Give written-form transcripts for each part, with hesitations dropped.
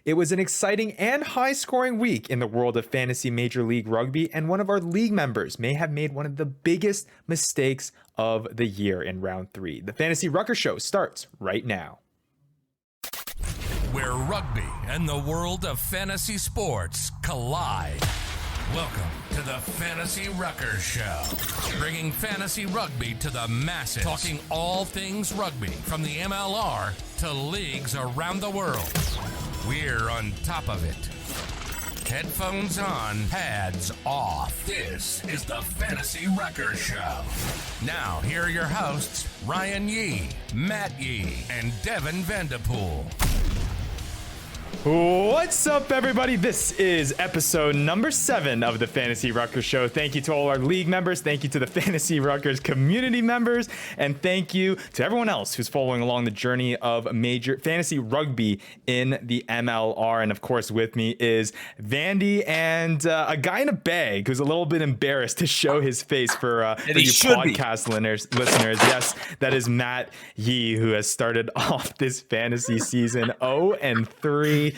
It was an exciting and high-scoring week in the world of fantasy Major League Rugby, and one of our league members may have made one of the biggest mistakes of the year in round 3. The Fantasy Ruckers Show starts right now. Where rugby and the world of fantasy sports collide. Welcome to the Fantasy Ruckers Show, bringing fantasy rugby to the masses, talking all things rugby from the MLR to leagues around the world. We're on top of it. Headphones on, pads off. This is the Fantasy Ruckers Show. Now, here are your hosts, Ryan Yee, Matt Yee, and Devin Vanderpool. What's up, everybody? This is episode number 7 of the Fantasy Ruckers Show. Thank you to all our league members. Thank you to the Fantasy Ruckers community members. And thank you to everyone else who's following along the journey of major fantasy rugby in the MLR. And of course, with me is Vandy and a guy in a bag who's a little bit embarrassed to show his face for you podcast listeners. Yes, that is Matt Yee, who has started off this fantasy season 0-3.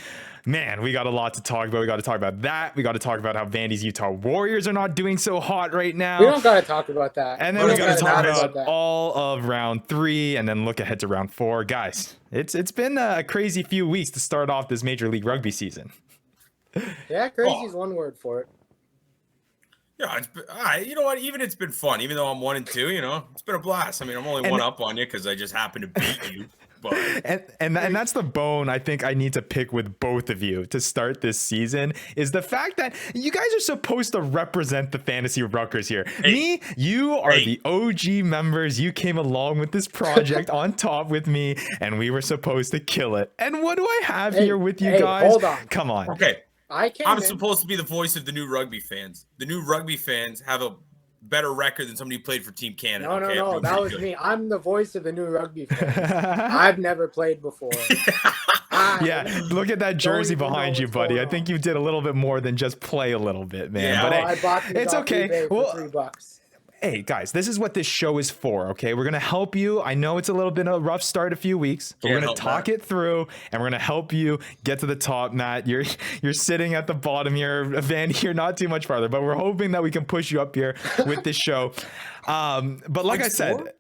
Man, we got a lot to talk about. We got to talk about that. We got to talk about how Vandy's Utah Warriors are not doing so hot right now. We don't got to talk about that. And then we got to talk about all of round 3 and then look ahead to round 4. Guys, it's been a crazy few weeks to start off this Major League Rugby season. Yeah, crazy is one word for it. Yeah, it's been, you know what? Even it's been fun. Even though I'm 1-2, you know, it's been a blast. I mean, I'm only one up on you because I just happen to beat you. But and that's the bone I think I need to pick with both of you to start this season is the fact that you guys are supposed to represent the Fantasy Ruckers here. Me, you are the OG members. You came along with this project on top with me, and we were supposed to kill it. And what do I have here with you guys? Hold on. Come on. Okay. I'm supposed to be the voice of the new rugby fans. The new rugby fans have a better record than somebody who played for Team Canada. No, that was me. I'm the voice of the new rugby fans. I've never played before. Yeah, look at that jersey behind you, buddy. I think you did a little bit more than just play a little bit, man. Yeah, but well, I bought these it's off okay. eBay for Well, $3. hey, guys, this is what this show is for, okay? We're going to help you. I know it's a little bit of a rough start a few weeks, but we're going to talk it through, and we're going to help you get to the top, Matt. You're sitting at the bottom here, Vandy. You're not too much farther, but we're hoping that we can push you up here with this show. But like I said...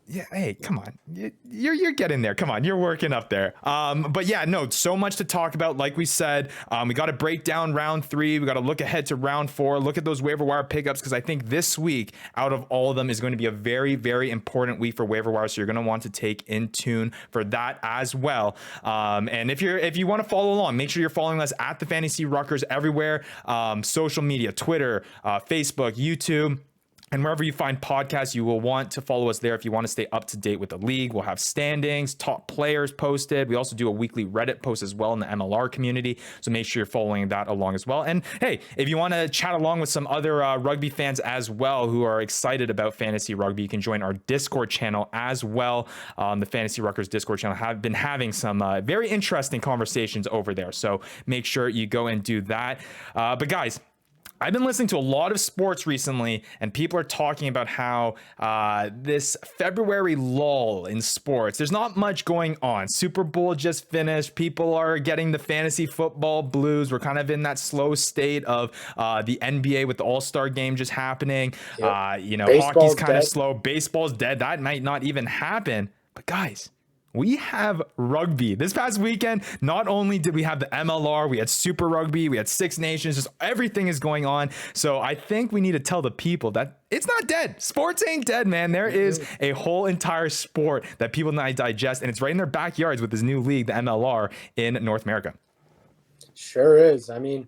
Yeah, hey, come on. You're getting there. Come on, you're working up there. But yeah, no, so much to talk about. Like we said, we got to break down round 3. We got to look ahead to round 4. Look at those waiver wire pickups because I think this week, out of all of them, is going to be a very, very important week for waiver wire. So you're going to want to take in tune for that as well. And if you want to follow along, make sure you're following us at the Fantasy Ruckers everywhere. Social media, Twitter, Facebook, YouTube. And wherever you find podcasts, you will want to follow us there if you want to stay up to date with the league. We'll have standings, top players posted. We also do a weekly Reddit post as well in the MLR community. So make sure you're following that along as well. And hey, if you want to chat along with some other rugby fans as well who are excited about fantasy rugby, you can join our Discord channel as well. The Fantasy Ruckers Discord channel have been having some very interesting conversations over there. So make sure you go and do that. But guys, I've been listening to a lot of sports recently, and people are talking about how this February lull in sports, there's not much going on. Super Bowl just finished. People are getting the fantasy football blues. We're kind of in that slow state of the NBA with the All-Star game just happening. Yep. Hockey's kind of slow. Baseball's dead. That might not even happen. But guys, we have rugby. This past weekend, not only did we have the MLR, we had Super Rugby, we had Six Nations, just everything is going on. So I think we need to tell the people that it's not dead. Sports ain't dead, man. There is a whole entire sport that people need to digest, and it's right in their backyards with this new league, the MLR, in North America. Sure is. I mean,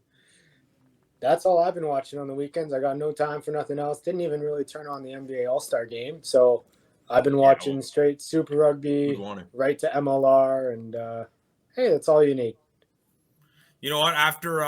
that's all I've been watching on the weekends. I got no time for nothing else. Didn't even really turn on the NBA All-Star game. So I've been watching straight Super Rugby, right to MLR, and hey, that's all you need. You know what? After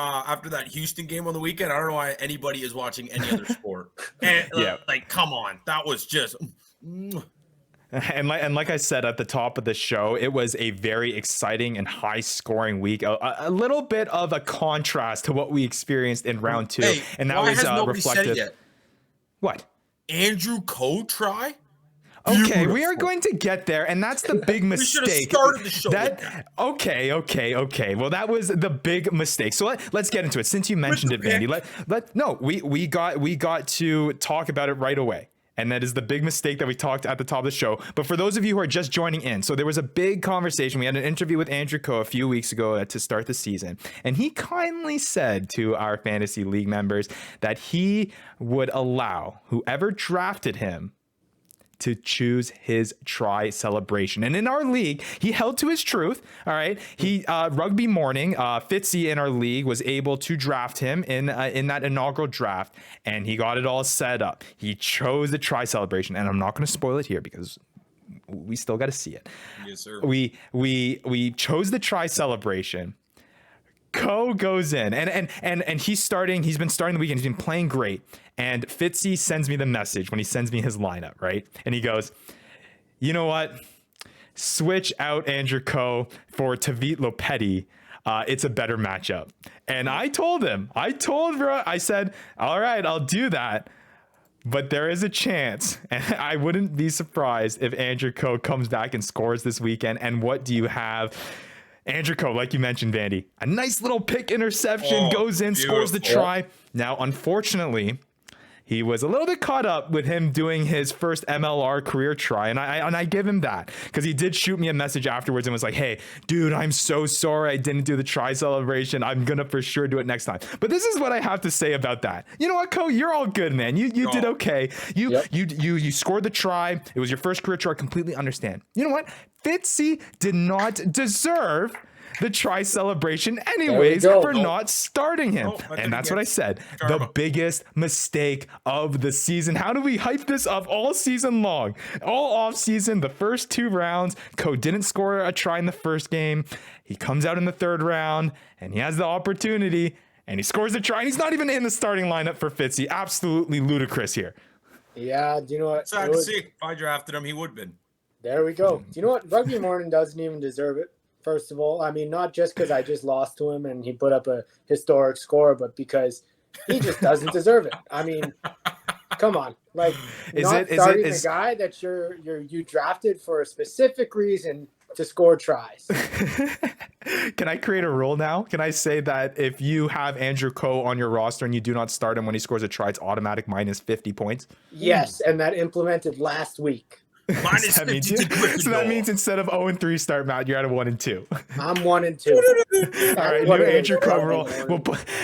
that Houston game on the weekend, I don't know why anybody is watching any other sport. And, like, come on, that was just. And like I said at the top of the show, it was a very exciting and high-scoring week. A little bit of a contrast to what we experienced in round 2, and that was reflected. Said it yet? What? Andrew Coe try? Okay, we are going to get there, and that's the big mistake. We should have started the show with that. Okay. Well, that was the big mistake. So let's get into it. Since you mentioned it, Vandy, we got to talk about it right away. And that is the big mistake that we talked at the top of the show. But for those of you who are just joining in, so there was a big conversation. We had an interview with Andrew Coe a few weeks ago to start the season. And he kindly said to our fantasy league members that he would allow whoever drafted him to choose his try celebration. And in our league, he held to his truth. All right. He rugby morning, Fitzy in our league was able to draft him in that inaugural draft, and he got it all set up. He chose the try celebration, and I'm not going to spoil it here because we still got to see it. Yes, sir. We chose the try celebration. Coe goes in and he's been starting the weekend. He's been playing great. And Fitzy sends me the message when he sends me his lineup, right? And he goes, you know what? Switch out Andrew Coe for Tavit Lopetti. It's a better matchup. And I said, all right, I'll do that. But there is a chance, and I wouldn't be surprised if Andrew Coe comes back and scores this weekend. And what do you have? Andrew Coe, like you mentioned, Vandy, a nice little pick interception, goes in, beautiful. scores the try. Now, unfortunately, he was a little bit caught up with him doing his first MLR career try. And I give him that because he did shoot me a message afterwards and was like, hey, dude, I'm so sorry I didn't do the try celebration. I'm going to for sure do it next time. But this is what I have to say about that. You know what, Coe? You're all good, man. You did okay. You scored the try. It was your first career try. I completely understand. You know what? Fitzy did not deserve the try celebration anyways for not starting him. And that's what I said. The biggest mistake of the season. How do we hype this up all season long? All off season, the first 2 rounds, Coe didn't score a try in the first game. He comes out in the 3rd round and he has the opportunity and he scores a try and he's not even in the starting lineup for Fitzy. Absolutely ludicrous here. Yeah, do you know what? Sad to see. If I drafted him, he would have been. There we go. Do you know what? Rugby Morning doesn't even deserve it. First of all, I mean, not just because I just lost to him and he put up a historic score, but because he just doesn't deserve it. I mean, come on, like starting the guy that you drafted for a specific reason to score tries. Can I create a rule now? Can I say that if you have Andrew Coe on your roster and you do not start him when he scores a try, it's automatic minus 50 points? Yes, and that implemented last week. Minus 50 to Gryffindor. So that means instead of 0-3 start, Matt, you're at a 1-2. I'm 1-2. All right, new Andrew Coe rule.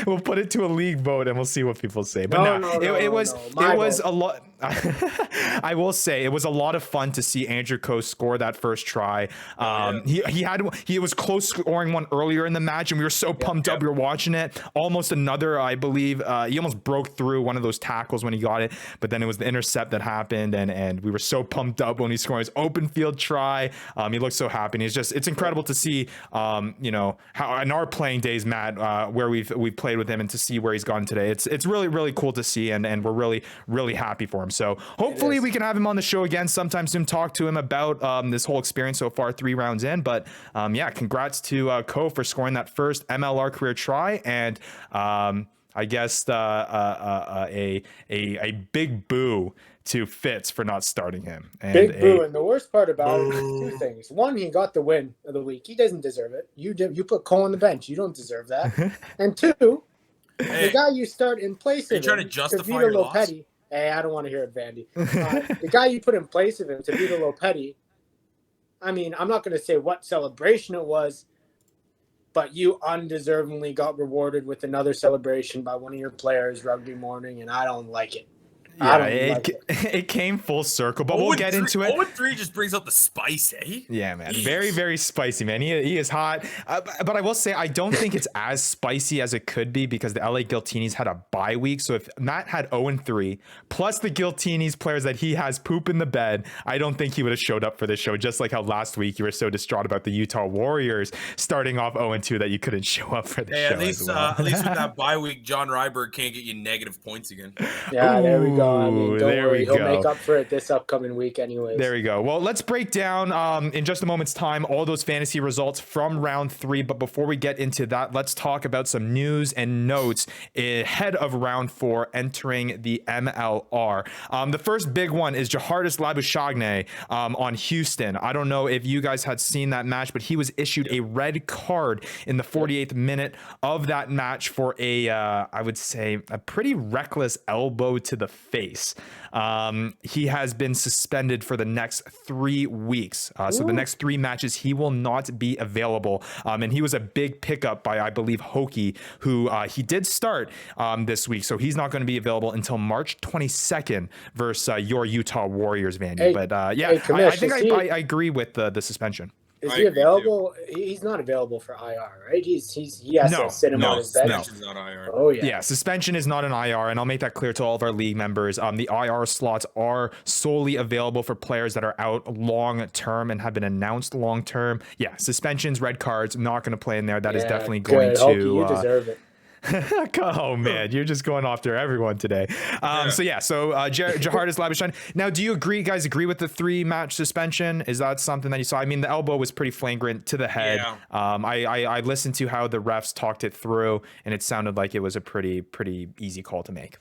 We'll put it to a league vote and we'll see what people say. But it was a lot. I will say it was a lot of fun to see Andrew Coe score that first try. He was close scoring one earlier in the match, and we were so pumped up. We were watching it. Almost another, I believe. He almost broke through one of those tackles when he got it, but then it was the intercept that happened, and we were so pumped up when he scored his open field try. He looked so happy. And it's incredible to see, how in our playing days, Matt, where we've played with him, and to see where he's gone today. It's really, really cool to see, and we're really, really happy for him. So hopefully we can have him on the show again sometime soon, talk to him about this whole experience so far, 3 rounds in. But congrats to Coe for scoring that first MLR career try, and I guess a big boo to Fitz for not starting him. And big boo, and the worst part about it is 2 things. One, he got the win of the week. He doesn't deserve it. You put Cole on the bench. You don't deserve that. And 2, the guy you start in place of him, trying to justify your loss? Hey, I don't want to hear it, Vandy. The guy you put in place of him, Tavita Lopetti, I mean, I'm not going to say what celebration it was, but you undeservingly got rewarded with another celebration by one of your players, Rugby Morning, and I don't like it. Yeah, it came full circle, but we'll get into it. 0-3 just brings out the spice, eh? Yeah, man. Jeez. Very, very spicy, man. He is hot. But I will say, I don't think it's as spicy as it could be because the LA Giltinis had a bye week. So if Matt had 0-3, plus the Giltinis players that he has poop in the bed, I don't think he would have showed up for this show. Just like how last week you were so distraught about the Utah Warriors starting off 0-2 that you couldn't show up for the show. At least with that bye week, John Ryberg can't get you negative points again. Yeah, there we go. No, I mean, don't worry. He'll make up for it this upcoming week anyways. There we go. Well, let's break down in just a moment's time all those fantasy results from round 3. But before we get into that, let's talk about some news and notes ahead of round 4 entering the MLR. The first big one is Jahardis Labuschagne on Houston. I don't know if you guys had seen that match, but he was issued a red card in the 48th minute of that match for I would say, a pretty reckless elbow to the face. He has been suspended for the next 3 weeks. So the next 3 matches, he will not be available. And he was a big pickup by, I believe, Hokie, who he did start this week. So he's not going to be available until March 22nd versus your Utah Warriors, Vandy. Hey, but yeah, Kamish, I think I agree with the suspension. Is he available? He's not available for IR, right? He has to sit him on his bench. Suspension's not IR. Oh yeah. Yeah, suspension is not an IR, and I'll make that clear to all of our league members. The IR slots are solely available for players that are out long term and have been announced long term. Yeah, suspensions, red cards, not going to play in there. That is definitely going to. Hokie, you deserve it. Oh man, you're just going after everyone today. So Jahardis Labuschagne. Now, do you guys agree with the 3-match suspension? Is that something that you saw? I mean, the elbow was pretty flagrant to the head. Yeah. I listened to how the refs talked it through, and it sounded like it was a pretty easy call to make.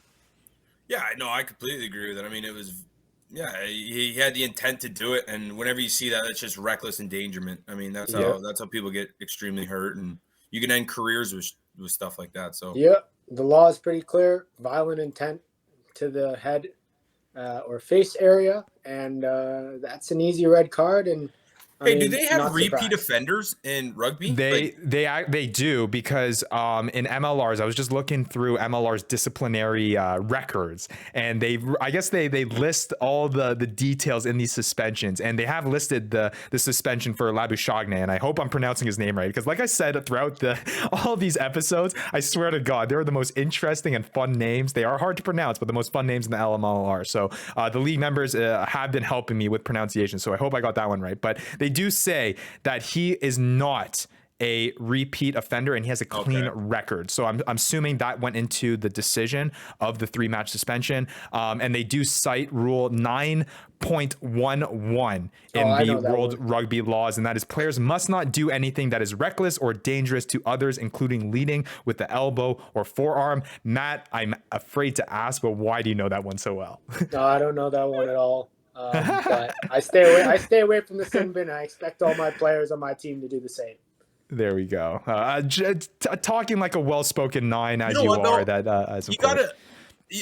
Yeah, no, I completely agree with it. I mean, it was, he had the intent to do it, and whenever you see that, it's just reckless endangerment. I mean, that's how people get extremely hurt, and you can end careers with stuff like that. So the law is pretty clear: violent intent to the head or face area, and that's an easy red card. And do they have repeat offenders in rugby? They do, because in MLRs, I was just looking through MLR's disciplinary records, and I guess they list all the details in these suspensions, and they have listed the suspension for Labuschagne, and I hope I'm pronouncing his name right, because like I said throughout all of these episodes, I swear to God, they're the most interesting and fun names. They are hard to pronounce, but the most fun names in the LMLR. So the league members have been helping me with pronunciation, so I hope I got that one right. But they do say that he is not a repeat offender and he has a clean record. So I'm assuming that went into the decision of the 3-match suspension. And they do cite rule 9.11 in the World Rugby laws, and that is players must not do anything that is reckless or dangerous to others, including leading with the elbow or forearm. Matt, I'm afraid to ask, but why do you know that one so well? No, I don't know that one at all. But I stay away from the sin bin. I expect all my players on my team to do the same. There we go. Talking like a well-spoken 9 as you are. As you gotta.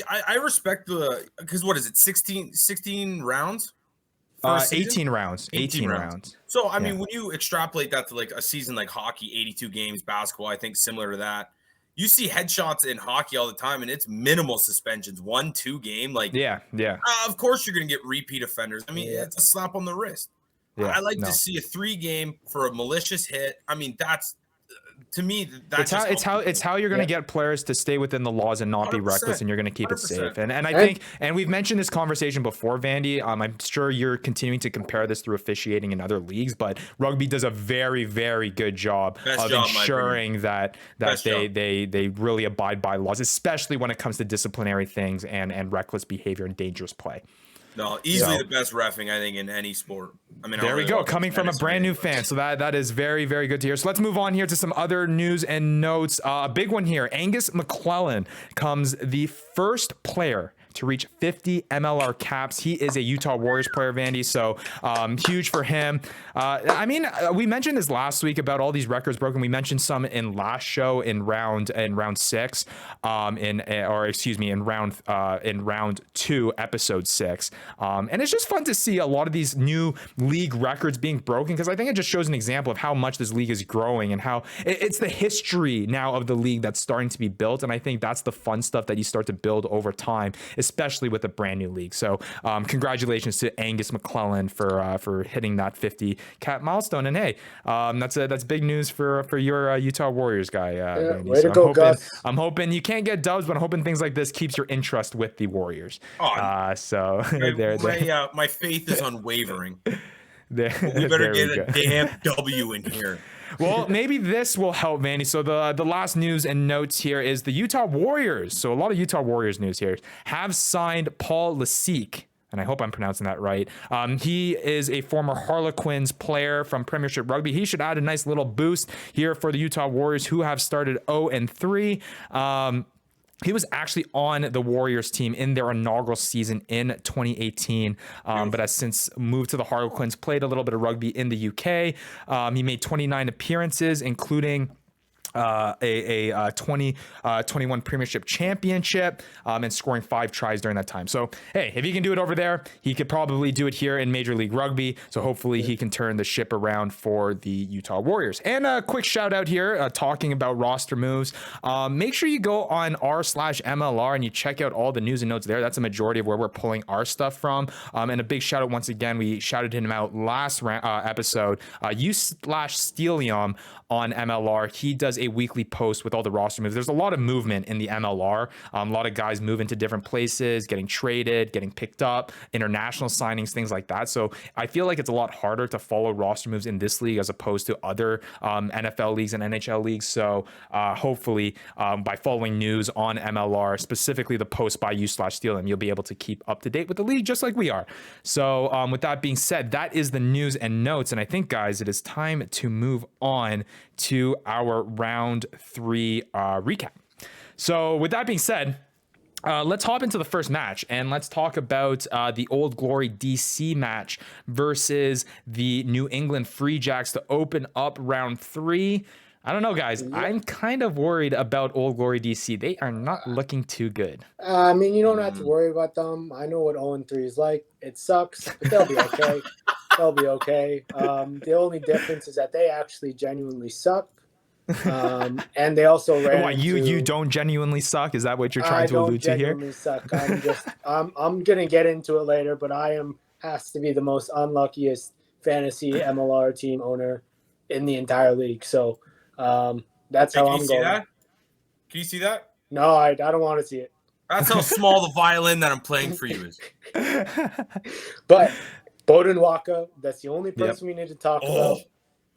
I respect because what is it? 16 rounds. 18 rounds. 18 rounds. So I mean, when you extrapolate that to like a season like hockey, 82 games, basketball, I think similar to that. You see headshots in hockey all the time, and it's minimal suspensions, 1-2 game. Like, yeah. Of course, you're going to get repeat offenders. I mean, it's a slap on the wrist. Yeah, I like to see a 3 game for a malicious hit. I mean, that's to me. That's it's how you're going to get players to stay within the laws and not be reckless, and you're going to keep 100%. It safe. And I think, and we've mentioned this conversation before, Vandy. I'm sure you're continuing to compare this through officiating in other leagues, but rugby does a very, very good job of ensuring that they really abide by laws, especially when it comes to disciplinary things and reckless behavior and dangerous play. No, easily the best reffing, I think, in any sport. I mean, there we go. Coming from a brand new fan. So that is very, very good to hear. So let's move on here to some other news and notes. A big one here. Angus McClellan comes the first player to reach 50 MLR caps. He is a Utah Warriors player, Vandy, so huge for him. I mean, we mentioned this last week about all these records broken. We mentioned some in last show in round 6, in round 2, episode 6. And it's just fun to see a lot of these new league records being broken, because I think it just shows an example of how much this league is growing and how it's the history now of the league that's starting to be built. And I think that's the fun stuff that you start to build over time, especially with a brand new league. So congratulations to Angus McClellan for hitting that 50 cap milestone. And hey, that's big news for your Utah Warriors guy. Way to go, Gus. I'm hoping you can't get dubs, but I'm hoping things like this keeps your interest with the Warriors. My faith is unwavering. We better get a damn W in here. Well, maybe this will help, Vanny. So the last news and notes here is the Utah Warriors. So a lot of Utah Warriors news here have signed Paul Lasik. And I hope I'm pronouncing that right. He is a former Harlequins player from Premiership Rugby. He should add a nice little boost here for the Utah Warriors, who have started 0-3. He was actually on the Warriors team in their inaugural season in 2018, but has since moved to the Harlequins, played a little bit of rugby in the UK. He made 29 appearances, including a 21 Premiership Championship, and scoring 5 tries during that time. So, hey, if he can do it over there, he could probably do it here in Major League Rugby. So hopefully he can turn the ship around for the Utah Warriors. And a quick shout out here, talking about roster moves. Make sure you go on r/MLR and you check out all the news and notes there. That's a majority of where we're pulling our stuff from. And a big shout out once again, we shouted him out last episode, u/Stelium on MLR. He does a weekly post with all the roster moves. There's a lot of movement in the MLR. A lot of guys moving to different places, getting traded, getting picked up, international signings, things like that. So I feel like it's a lot harder to follow roster moves in this league as opposed to other NFL leagues and NHL leagues. So hopefully by following news on MLR, specifically the post by u/Stelium, you'll be able to keep up to date with the league just like we are. So with that being said, that is the news and notes. And I think, guys, it is time to move on to our round 3 recap. So with that being said, let's hop into the first match and let's talk about the Old Glory DC match versus the New England Free Jacks to open up round 3. I don't know, guys. Yeah. I'm kind of worried about Old Glory DC. They are not looking too good. I mean, you don't have to worry about them. I know what 0-3 is like. It sucks, but they'll be okay. They'll be okay. The only difference is that they actually genuinely suck. And they also ran. What, you don't genuinely suck? Is that what you're trying to allude to here? I don't genuinely suck. I'm gonna get into it later, but has to be the most unluckiest fantasy MLR team owner in the entire league. So that's how I'm going. That? Can you see that? No, I don't want to see it. That's how small the violin that I'm playing for you is. But Bowden Waka, that's the only person we need to talk about.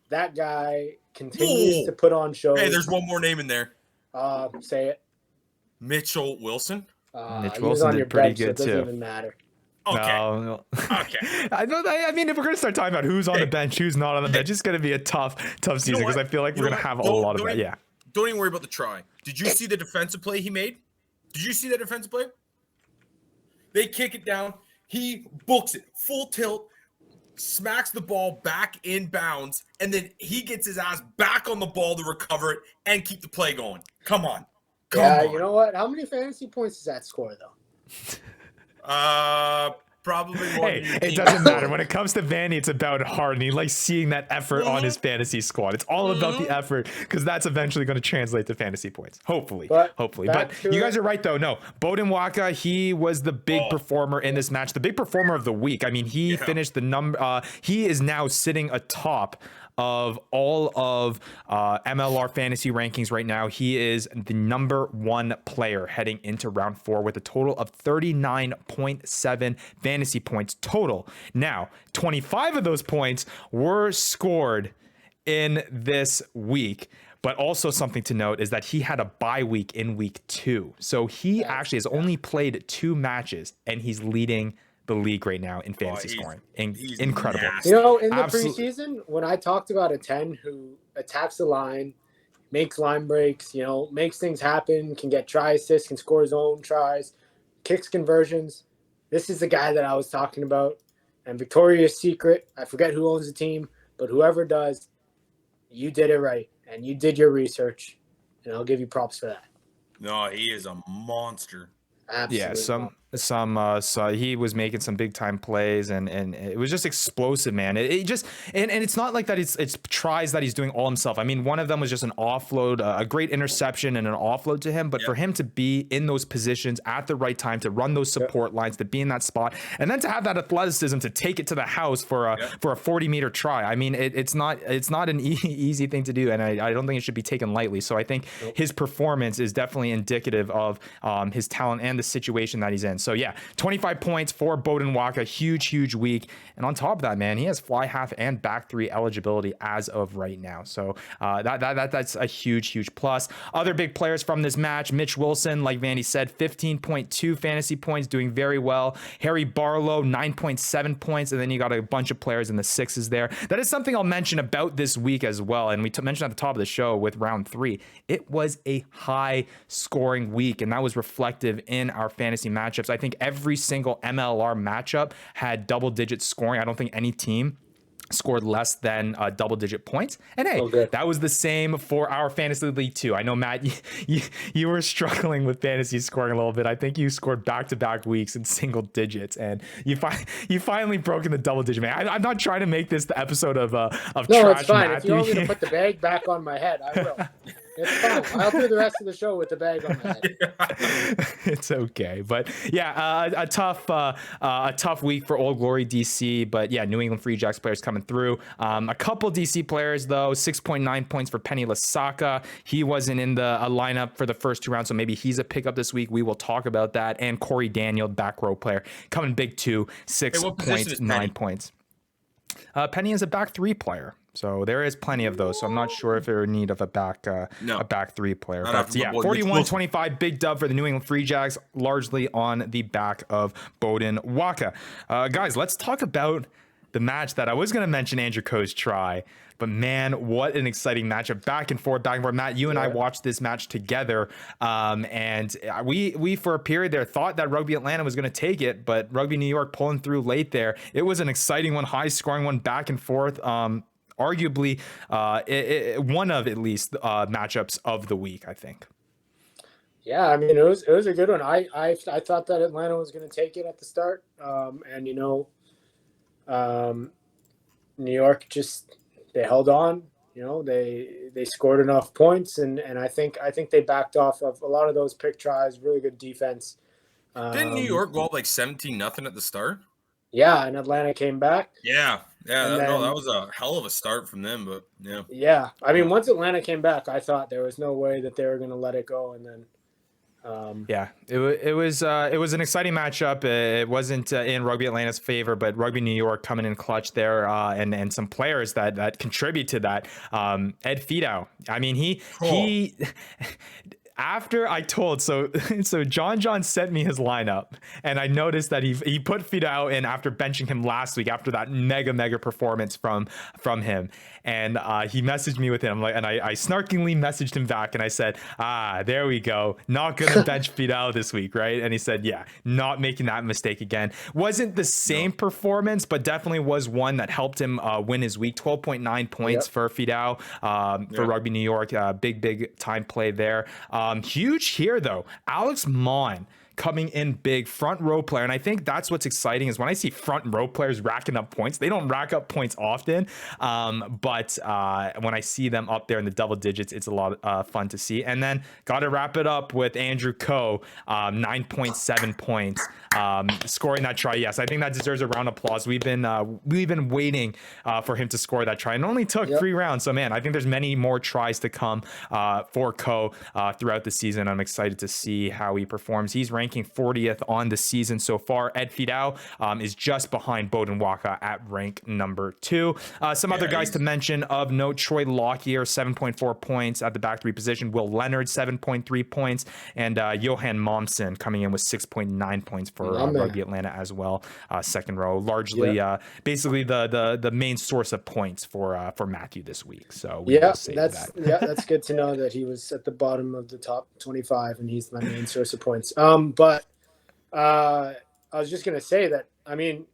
That guy continues to put on shows. Hey, there's one more name in there. Say it. Mitchell Wilson. Mitch Wilson did pretty good too. It doesn't even matter. Okay. No. Okay. I mean, if we're gonna start talking about who's on the bench, who's not on the bench, it's gonna be a tough season because I feel like we're gonna have a lot of that. Yeah. Don't even worry about the try. Did you see the defensive play he made? Did you see that defensive play? They kick it down. He books it full tilt, smacks the ball back in bounds, and then he gets his ass back on the ball to recover it and keep the play going. Come on. Come on. You know what? How many fantasy points does that score, though? Probably more. Hey, it doesn't matter. When it comes to Vanny, it's about heart, and he likes seeing that effort on his fantasy squad. It's all about the effort because that's eventually going to translate to fantasy points. Hopefully. But you guys are right, though. No, Bowden Waka, he was the big performer in this match, the big performer of the week. I mean, he finished the number. He is now sitting atop of all of MLR fantasy rankings right now. He is the number 1 player heading into round 4 with a total of 39.7 fantasy points total. Now, 25 of those points were scored in this week. But also something to note is that he had a bye week in week 2. So he actually has only played 2 matches and he's leading the league right now in fantasy scoring. Incredible. Nasty. You know, in the preseason, when I talked about a 10 who attacks the line, makes line breaks, makes things happen, can get try assists, can score his own tries, kicks conversions, this is the guy that I was talking about. And Victoria's Secret, I forget who owns the team, but whoever does, you did it right. And you did your research. And I'll give you props for that. No, he is a monster. Absolutely. So he was making some big time plays and it was just explosive, man. It just and it's not like that it's tries that he's doing all himself. I mean, one of them was just an offload, a great interception and an offload to him, but for him to be in those positions at the right time, to run those support lines, to be in that spot, and then to have that athleticism to take it to the house for a 40-meter try. I mean, it's not an easy thing to do, and I don't think it should be taken lightly. So I think his performance is definitely indicative of his talent and the situation that he's in. win. So yeah, 25 points for Beauden Waka. Huge week. And on top of that, man, he has fly half and back three eligibility as of right now. So that's a huge plus. Other big players from this match: Mitch Wilson, like Vandy said, 15.2 fantasy points, doing very well. Harry Barlow, 9.7 points. And then you got a bunch of players in the sixes there. That is something I'll mention about this week as well. And we mentioned at the top of the show with round 3, it was a high scoring week, and that was reflective in our fantasy matchups. I think every single MLR matchup had double digit scoring. I don't think any team scored less than double digit points. And hey, that was the same for our fantasy league too. I know, Matt, you were struggling with fantasy scoring a little bit. I think you scored back-to-back weeks in single digits, and you finally broke in the double digit, man. I'm not trying to make this the episode of no, trash it's fine. Matthew. If you want me to put the bag back on my head, I will. It's fine. I'll do the rest of the show with the bag on my head. It's okay, but yeah, a tough week for Old Glory DC. But yeah, New England Free Jacks players coming through. A couple DC players though, 6.9 points for Penny Lasaka. He wasn't in the lineup for the first 2 rounds, so maybe he's a pickup this week. We will talk about that. And Corey Daniel, back row player, coming big too, 6.9 points. Penny is a back 3 player. So there is plenty of those. So I'm not sure if they're in need of a back 3 player. But yeah, 41-25, big dub for the New England Free Jacks, largely on the back of Beauden Waka. Guys, let's talk about the match that I was going to mention, Andrew Coe's try. But man, what an exciting matchup. Back and forth. Matt, you and I watched this match together. And we for a period there thought that Rugby Atlanta was going to take it, but Rugby New York pulling through late there. It was an exciting one, high scoring one, back and forth. Arguably one of at least matchups of the week, I think. Yeah, I mean, it was a good one. I thought that Atlanta was going to take it at the start, and New York they held on. They scored enough points, and I think they backed off of a lot of those pick tries. Really good defense. Didn't New York go up like 17-0 at the start? Yeah, and Atlanta came back. Yeah, that was a hell of a start from them, but yeah. Yeah, I mean, once Atlanta came back, I thought there was no way that they were going to let it go, and then. It was an exciting matchup. It wasn't in Rugby Atlanta's favor, but Rugby New York coming in clutch there, and some players that contribute to that. Ed Fidow. I mean, he. After I told, so John sent me his lineup, and I noticed that he put Fidow in after benching him last week after that mega performance from him, and he messaged me with it. I snarkingly messaged him back, and I said, there we go, not gonna bench Fidow this week, right? And he said, yeah, not making that mistake again. Wasn't the same performance, but definitely was one that helped him win his week. 12.9 points for Fidow for Rugby New York. Big time play there. Huge here though, Alex Mon coming in big, front row player. And I think that's what's exciting is when I see front row players racking up points. They don't rack up points often, but when I see them up there in the double digits, it's a lot of fun to see. And then got to wrap it up with Andrew Coe, 9.7 points, scoring that try. Yes, I think that deserves a round of applause. We've been waiting for him to score that try, and it only took 3 rounds. So man, I think there's many more tries to come for Coe throughout the season. I'm excited to see how he performs. He's ranking 40th on the season so far. Ed Fidow is just behind Beauden Waka at rank number 2. Some other guys to mention of note: Troy Lockyer, 7.4 points at the back 3 position. Will Leonard, 7.3 points, and Johan Momsen coming in with 6.9 points for Rugby Atlanta as well. Second row, largely basically the main source of points for Matthew this week. So that's good to know that he was at the bottom of the top 25 and he's my main source of points. But I was just gonna say that, I mean,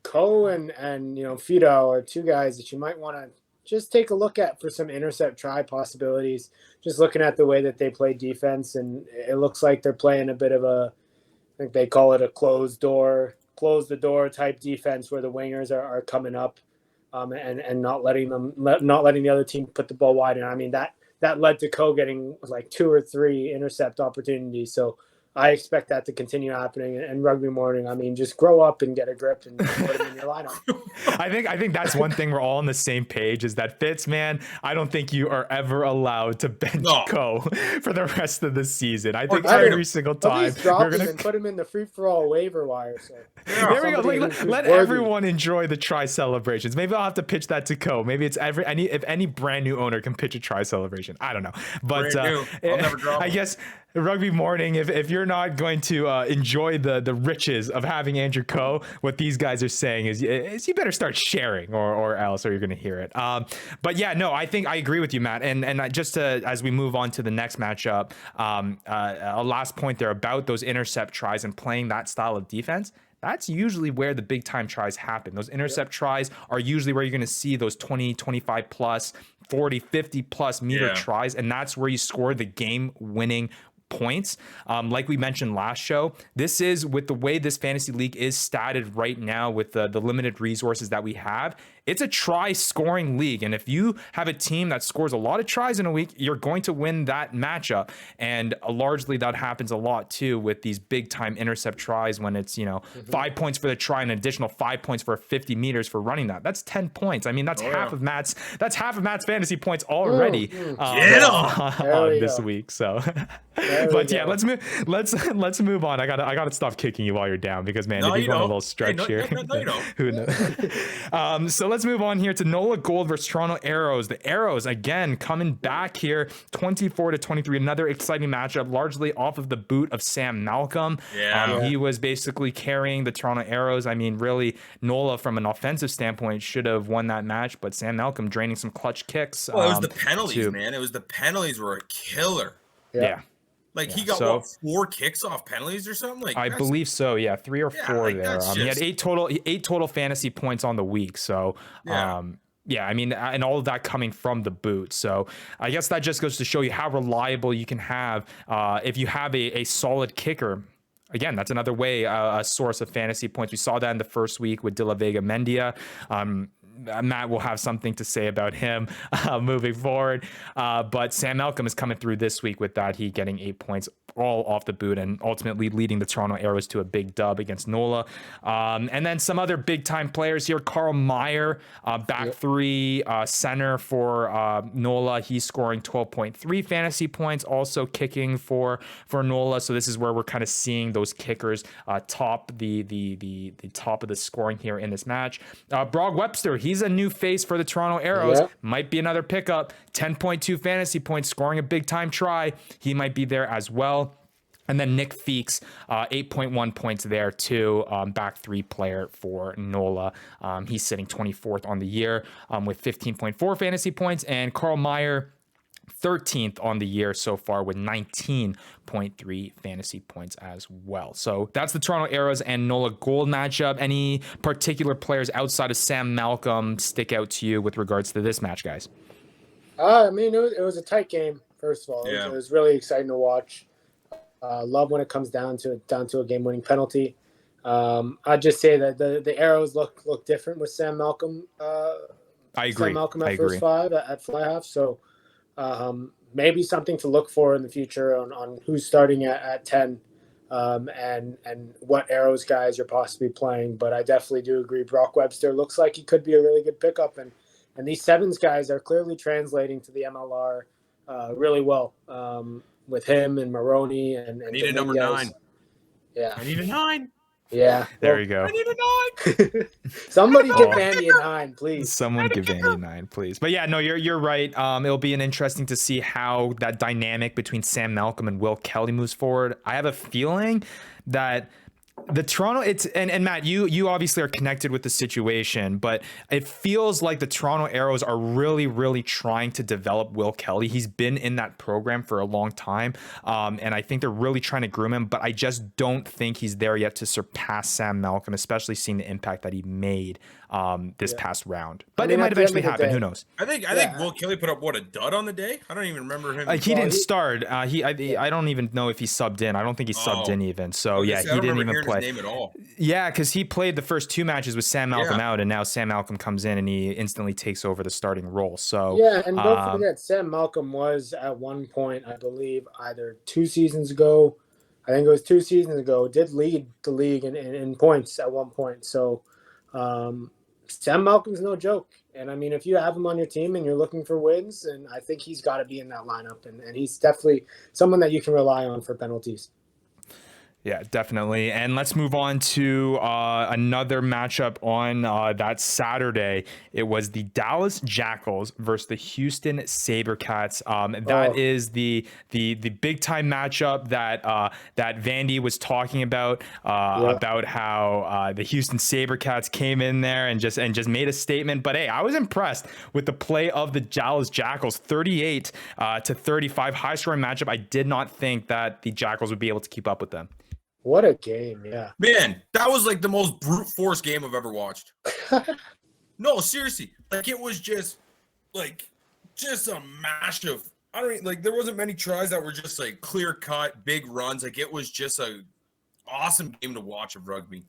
Coe and Fidow are 2 guys that you might want to just take a look at for some intercept try possibilities. Just looking at the way that they play defense, and it looks like they're playing a bit of I think they call it a close the door type defense, where the wingers are coming up and not letting the other team put the ball wide. And I mean that led to Coe getting like 2 or 3 intercept opportunities. So I expect that to continue happening. And rugby morning, I mean, just grow up and get a grip and put him in your lineup. I think that's one thing we're all on the same page is that Fitz, man, I don't think you are ever allowed to bench Co for the rest of the season. I think every single time we're going to put him in the free-for-all waiver wire. So there we go. Let everyone enjoy the try celebrations. Maybe I'll have to pitch that to Co. Maybe it's if any brand new owner can pitch a try celebration. I don't know. But I'll never drop I guess rugby morning, if you're not going to enjoy the riches of having Andrew Coe, what these guys are saying is you better start sharing or else you're going to hear it. But yeah, no, I think I agree with you, Matt. And just to, as we move on to the next matchup, a last point there about those intercept tries and playing that style of defense. That's usually where the big time tries happen. Those intercept tries are usually where you're going to see those 20, 25 plus, 40, 50 plus meter tries. And that's where you score the game winning points. Like we mentioned last show, this is with the way this fantasy league is statted right now with the limited resources that we have. It's a try scoring league. And if you have a team that scores a lot of tries in a week, you're going to win that matchup. And largely that happens a lot too with these big time intercept tries when it's, 5 points for the try and an additional 5 points for 50 meters for running that. That's 10 points. I mean, that's half of Matt's fantasy points already this week. So but yeah, let's move on. I gotta stop kicking you while you're down because man, if you go on a little stretch here. No, you don't. Who knows? So let's move on here to NOLA Gold versus Toronto Arrows. The Arrows again coming back here, 24-23. Another exciting matchup, largely off of the boot of Sam Malcolm. He was basically carrying the Toronto Arrows. I mean, really, NOLA from an offensive standpoint should have won that match, but Sam Malcolm draining some clutch kicks. Well, it was the penalties, man. It was the penalties were a killer. Yeah. Like he got 4 kicks off penalties or something. Like I believe so. Yeah, 3 or 4 there. He had 8 total fantasy points on the week. So I mean, and all of that coming from the boot. So I guess that just goes to show you how reliable you can have if you have a solid kicker. Again, that's another way, a source of fantasy points. We saw that in the first week with De La Vega Mendia. Matt will have something to say about him moving forward. But Sam Malcolm is coming through this week with that. He getting 8 points all off the boot and ultimately leading the Toronto Arrows to a big dub against NOLA. And then some other big time players here. Carl Meyer, back 3 center for NOLA. He's scoring 12.3 fantasy points, also kicking for NOLA. So this is where we're kind of seeing those kickers top the top of the scoring here in this match. Brock Webster, he's a new face for the Toronto Arrows. Might be another pickup. 10.2 fantasy points, scoring a big time try. He might be there as well. And then Nick Feeks, 8.1 points there too, back 3 player for NOLA. He's sitting 24th on the year with 15.4 fantasy points. And Carl Meyer, 13th on the year so far with 19.3 fantasy points as well. So that's the Toronto Arrows and NOLA Gold matchup. Any particular players outside of Sam Malcolm stick out to you with regards to this match, guys? I mean, it was a tight game, first of all. It was really exciting to watch. Love when it comes down to a game-winning penalty. I'd just say that the Arrows look different with Sam Malcolm. I agree. Sam Malcolm at first 5 at fly half. So maybe something to look for in the future on who's starting at 10 and what Arrows guys you're possibly playing. But I definitely do agree. Brock Webster looks like he could be a really good pickup. And these 7s guys are clearly translating to the MLR really well. With him and Maroney and I need a number 9. Yeah. I need a 9. Yeah. There you go. I need a 9. Somebody give Andy a 9, please. Someone give Andy a 9, please. But yeah, no, you're right. It'll be interesting to see how that dynamic between Sam Malcolm and Will Kelly moves forward. I have a feeling that the Toronto, and Matt, you obviously are connected with the situation, but it feels like the Toronto Arrows are really, really trying to develop Will Kelly. He's been in that program for a long time, and I think they're really trying to groom him, but I just don't think he's there yet to surpass Sam Malcolm, especially seeing the impact that he made this past round. But it might eventually happen. Who knows? I think Will Kelly put up a dud on the day. I don't even remember him. He didn't start. I don't even know if he subbed in. I don't think he subbed in even. So yeah, he didn't even play. His name at all. Yeah, because he played the first 2 matches with Sam Malcolm out, and now Sam Malcolm comes in and he instantly takes over the starting role. So yeah, and don't forget, Sam Malcolm was at one point, I believe, either 2 seasons ago, I think it was 2 seasons ago, did lead the league in points at one point. So Sam Malcolm's no joke. And, I mean, if you have him on your team and you're looking for wins, and I think he's got to be in that lineup. And he's definitely someone that you can rely on for penalties. Yeah, definitely. And let's move on to another matchup on that Saturday. It was the Dallas Jackals versus the Houston Sabercats. That is the big time matchup that Vandy was talking about how the Houston Sabercats came in there and just made a statement. But hey, I was impressed with the play of the Dallas Jackals, 38 to 35, high scoring matchup. I did not think that the Jackals would be able to keep up with them. What a game, yeah. Man, that was like the most brute force game I've ever watched. No, seriously. Like, it was just a mash of, I don't like, there wasn't many tries that were just like clear cut, big runs. Like, it was just a awesome game to watch of rugby.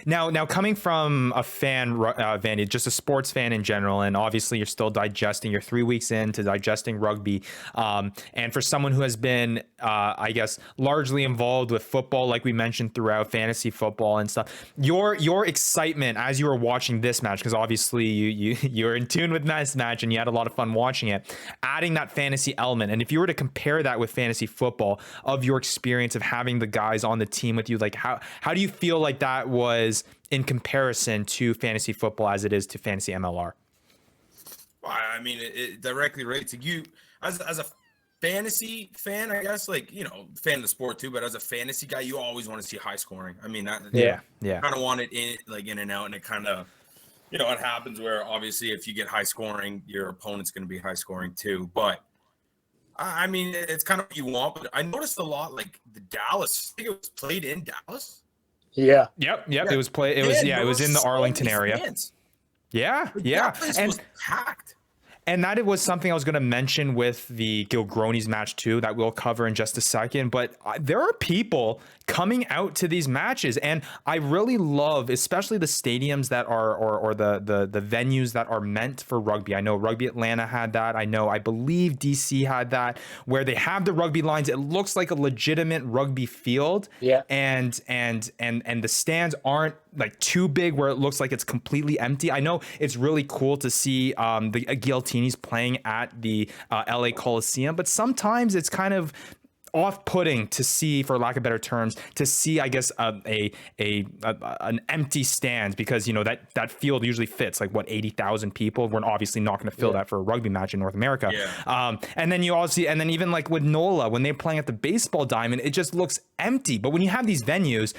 Now coming from a fan, Vandy, just a sports fan in general, and obviously you're still digesting, you're 3 weeks into digesting rugby. And for someone who has been, I guess, largely involved with football, like we mentioned throughout fantasy football and stuff, your excitement as you were watching this match, because obviously you're in tune with this match and you had a lot of fun watching it, adding that fantasy element. And if you were to compare that with fantasy football, of your experience of having the guys on the team with you, like how do you feel like that was in comparison to fantasy football as it is to fantasy MLR? I mean, it directly relates to you as a fantasy fan, I guess, like, you know, fan of the sport too, but as a fantasy guy, you always want to see high scoring. I mean, yeah. Kind of want it in and out, and it kind of, you know, it happens where obviously if you get high scoring, your opponent's going to be high scoring too. But I mean, it's kind of what you want. But I noticed a lot, like the Dallas, I think it was played in Dallas. Yeah. Yep. It was it was in the Arlington area. Fans. Yeah. That place was packed. And that it was something I was going to mention with the Gilgronis match too, that we'll cover in just a second. But there are people coming out to these matches, and I really love, especially the stadiums that are or the venues that are meant for rugby. I know Rugby Atlanta had that. I believe DC had that, where they have the rugby lines. It looks like a legitimate rugby field. Yeah. And the stands aren't like too big where it looks like it's completely empty. I know it's really cool to see the Guillotines playing at the LA Coliseum, but sometimes it's kind of off-putting to see, for lack of better terms, to see, I guess, an empty stand, because, you know, that field usually fits like 80,000 people. We're obviously not going to fill that for a rugby match in North America. Yeah. And then even like with NOLA, when they're playing at the baseball diamond, it just looks empty. But when you have these venues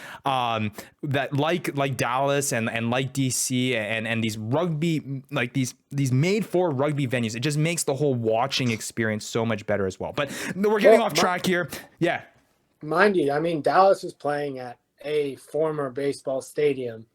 that like Dallas and like DC and these rugby, like these made for rugby venues, it just makes the whole watching experience so much better as well. But we're getting off track here. Yeah. Mind you, I mean, Dallas was playing at a former baseball stadium.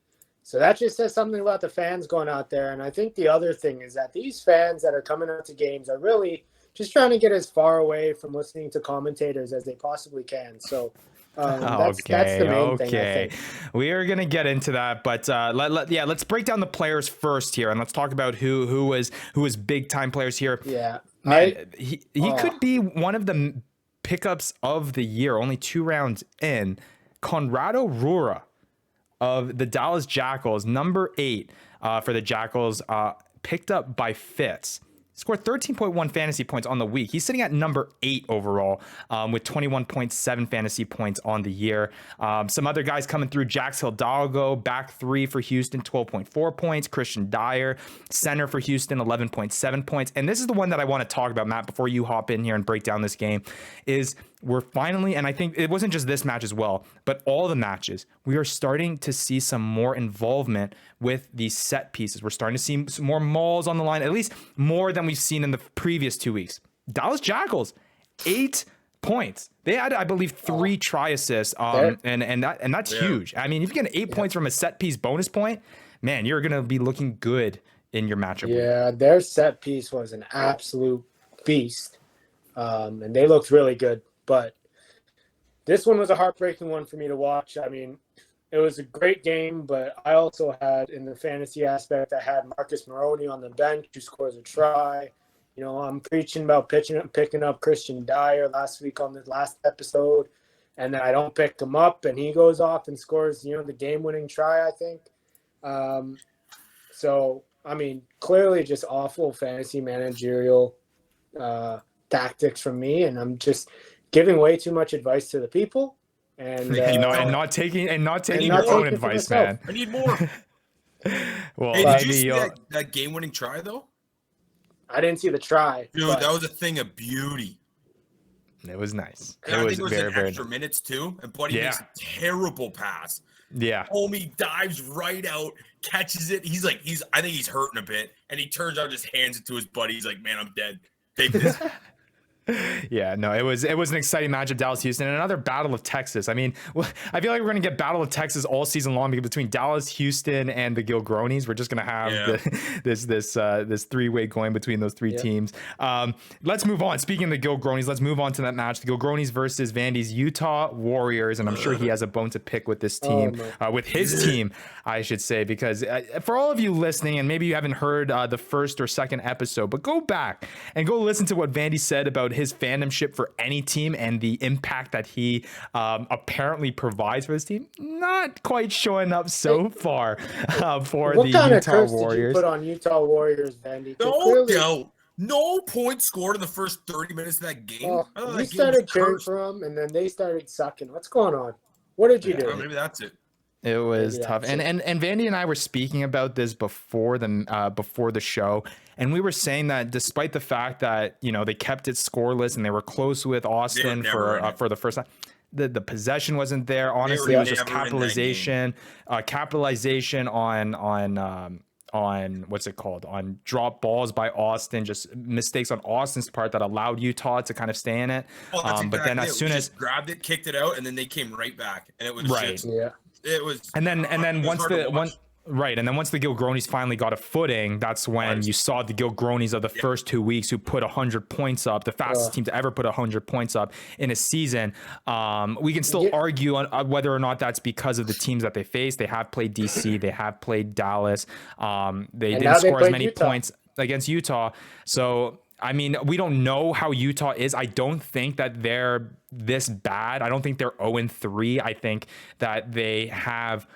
So that just says something about the fans going out there. And I think the other thing is that these fans that are coming out to games are really just trying to get as far away from listening to commentators as they possibly can. So that's the main thing, I think. We are going to get into that, but let's break down the players first here, and let's talk about who was big time players here. Yeah. Man, he could be one of the pickups of the year, only 2 rounds in. Conrado Rura of the Dallas Jackals, number 8 for the Jackals, picked up by Fitz. Scored 13.1 fantasy points on the week. He's sitting at number 8 overall with 21.7 fantasy points on the year. Some other guys coming through: Jax Hidalgo, back 3 for Houston, 12.4 points. Christian Dyer, center for Houston, 11.7 points. And this is the one that I want to talk about, Matt, before you hop in here and break down this game, is we're finally, and I think it wasn't just this match as well, but all the matches, we are starting to see some more involvement with these set pieces. We're starting to see some more mauls on the line, at least more than we've seen in the previous 2 weeks. Dallas Jackals, 8 points. They had, I believe, 3 try assists, and that's huge. I mean, if you get 8 points from a set piece bonus point, man, you're going to be looking good in your matchup. Yeah, their set piece was an absolute beast, and they looked really good. But this one was a heartbreaking one for me to watch. I mean, it was a great game, but I also had, in the fantasy aspect, I had Marcus Maroney on the bench who scores a try. You know, I'm preaching about picking up Christian Dyer last week on the last episode. and then I don't pick him up, and he goes off and scores, the game-winning try, I think. So, I mean, clearly just awful fantasy managerial tactics from me, and I'm just giving way too much advice to the people, and not taking your own advice, man. I need more. Well, hey, did you see that game-winning try though? I didn't see the try. Dude, that was a thing of beauty. It was nice. And I think it was very, very extra minutes too. And Buddy makes a terrible pass. Yeah. Homie dives right out, catches it. I think he's hurting a bit. And he turns out, just hands it to his buddy. He's like, man, I'm dead. Take this. Yeah, no, it was an exciting matchup, Dallas Houston, and another Battle of Texas. I mean, I feel like we're gonna get Battle of Texas all season long between Dallas, Houston, and the Gilgronis. We're just gonna have this three-way going between those three teams. Let's move on. Speaking of the Gilgronis, let's move on to that match: the Gilgronis versus Vandy's Utah Warriors, and I'm sure he has a bone to pick with this team, with his team, I should say, because for all of you listening, and maybe you haven't heard the first or second episode, but go back and go listen to what Vandy said about his fandomship for any team and the impact that he apparently provides for his team. Not quite showing up so far for the Utah Warriors. Did you put on Utah Warriors, Vandy? No points scored in the first 30 minutes of that game. You started cheering for them, and then they started sucking. What's going on? What did you do? Maybe that's it. It was tough. And Vandy and I were speaking about this before the show. And we were saying that despite the fact that, they kept it scoreless and they were close with Austin for the first time, the possession wasn't there. Honestly, it was just capitalization on what's it called? On drop balls by Austin, just mistakes on Austin's part that allowed Utah to kind of stay in it. But then as soon as grabbed it, kicked it out, and then they came right back. And it was it was, and then once the Gilgronis finally got a footing, that's when you saw the Gilgronis of the first 2 weeks who put 100 points up, the fastest team to ever put 100 points up in a season. We can still argue on whether or not that's because of the teams that they faced. They have played DC, they have played Dallas. They didn't score as many points against Utah. So, I mean, we don't know how Utah is. I don't think that they're this bad. I don't think they're 0-3. I think that they have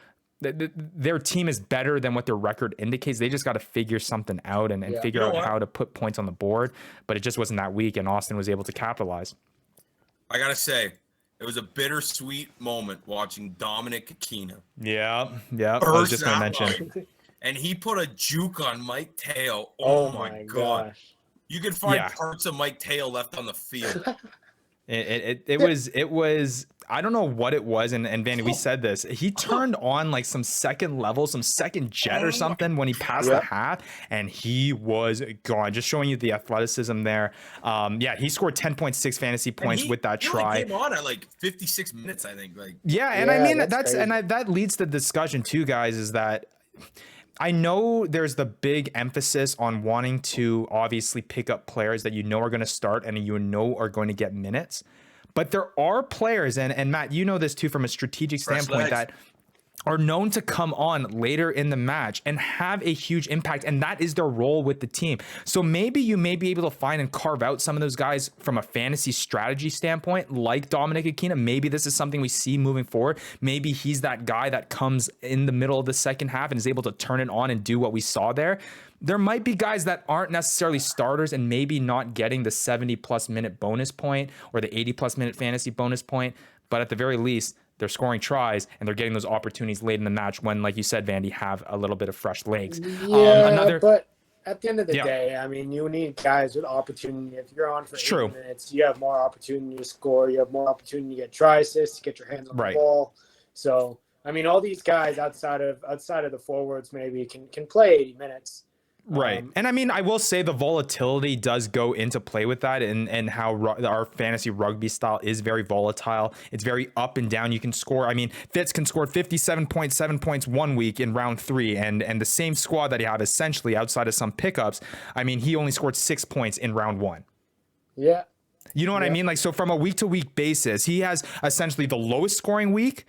their team is better than what their record indicates. They just got to figure something out and figure out how to put points on the board. But it just wasn't that week, and Austin was able to capitalize. I got to say, it was a bittersweet moment watching Dominic Aquino. Yeah. I was just going to mention. And he put a juke on Mike Teo. Oh my God. You can find parts of Mike Teo left on the field. It was I don't know what it was, and Vandy, we said this. He turned on like some second jet or something when he passed the half, and he was gone. Just showing you the athleticism there. He scored 10.6 fantasy points with that try. He came on at like 56 minutes, I think. I mean that leads to the discussion too, guys, is that I know there's the big emphasis on wanting to obviously pick up players that are going to start and are going to get minutes. But there are players, and Matt, you know this too from a strategic standpoint, that are known to come on later in the match and have a huge impact, and that is their role with the team. So maybe you may be able to find and carve out some of those guys from a fantasy strategy standpoint, like Dominic Aquino. Maybe this is something we see moving forward. Maybe he's that guy that comes in the middle of the second half and is able to turn it on and do what we saw there. There might be guys that aren't necessarily starters and maybe not getting the 70-plus minute bonus point or the 80-plus minute fantasy bonus point, but at the very least, they're scoring tries and they're getting those opportunities late in the match when, like you said, Vandy, have a little bit of fresh legs. But at the end of the day, I mean, you need guys with opportunity. If you're on for 8 minutes, you have more opportunity to score. You have more opportunity to get try assists, to get your hands on the ball. So, I mean, all these guys outside of the forwards maybe can play 80 minutes. Right. And I mean, I will say the volatility does go into play with that, and how our fantasy rugby style is very volatile. It's very up and down. You can score. I mean, Fitz can score 57.7 points 1 week in round 3, and the same squad that he had essentially outside of some pickups. I mean, he only scored 6 points in round 1. Yeah. You know what I mean? Like, so from a week to week basis, he has essentially the lowest scoring week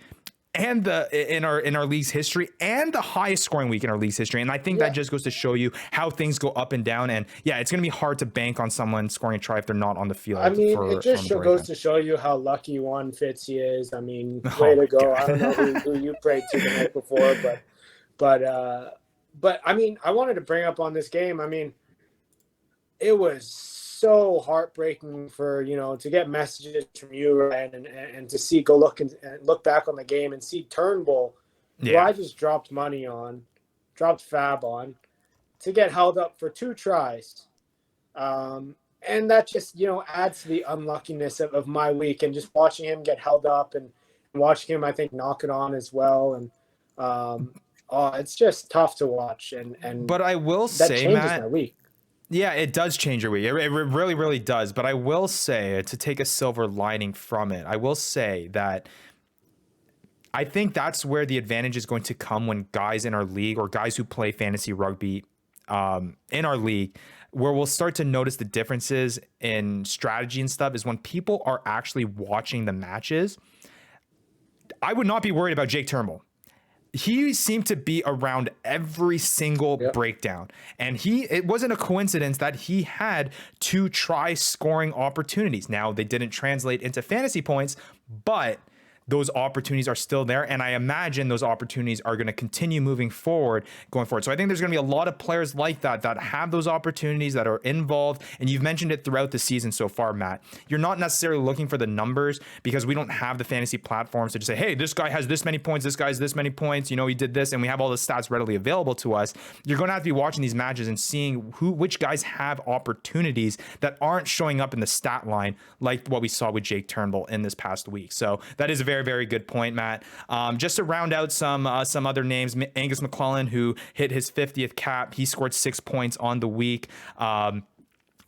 and in our league's history, and the highest scoring week in our league's history. And I think that just goes to show you how things go up and down. And it's going to be hard to bank on someone scoring a try if they're not on the field. I mean, it just goes to show you how lucky one Fitzy is. I mean, way to go. God. I don't know who you prayed to the night before, but I mean, I wanted to bring up on this game. I mean, it was so heartbreaking for, to get messages from you, Ryan, and to see, go look and look back on the game and see Turnbull, who I just dropped fab on, to get held up for 2 tries. And that just, adds to the unluckiness of my week, and just watching him get held up and watching him, I think, knock it on as well. And it's just tough to watch. But I will say, that changes Matt, my week. Yeah, it does change your week. It really, really does. But I will say, to take a silver lining from it, I will say that I think that's where the advantage is going to come when guys in our league, or guys who play fantasy rugby in our league, where we'll start to notice the differences in strategy and stuff, is when people are actually watching the matches. I would not be worried about Jake Turnbull. He seemed to be around every single breakdown. And it wasn't a coincidence that he had 2 try scoring opportunities. Now, they didn't translate into fantasy points, but those opportunities are still there. And I imagine those opportunities are going to continue going forward. So I think there's going to be a lot of players like that have those opportunities, that are involved. And you've mentioned it throughout the season so far, Matt. You're not necessarily looking for the numbers, because we don't have the fantasy platforms to just say, hey, this guy has this many points, this guy has this many points, he did this, and we have all the stats readily available to us. You're going to have to be watching these matches and seeing which guys have opportunities that aren't showing up in the stat line, like what we saw with Jake Turnbull in this past week. So that is a very, very good point, Matt. Just to round out some other names, Angus McClellan, who hit his 50th cap, he scored 6 points on the week.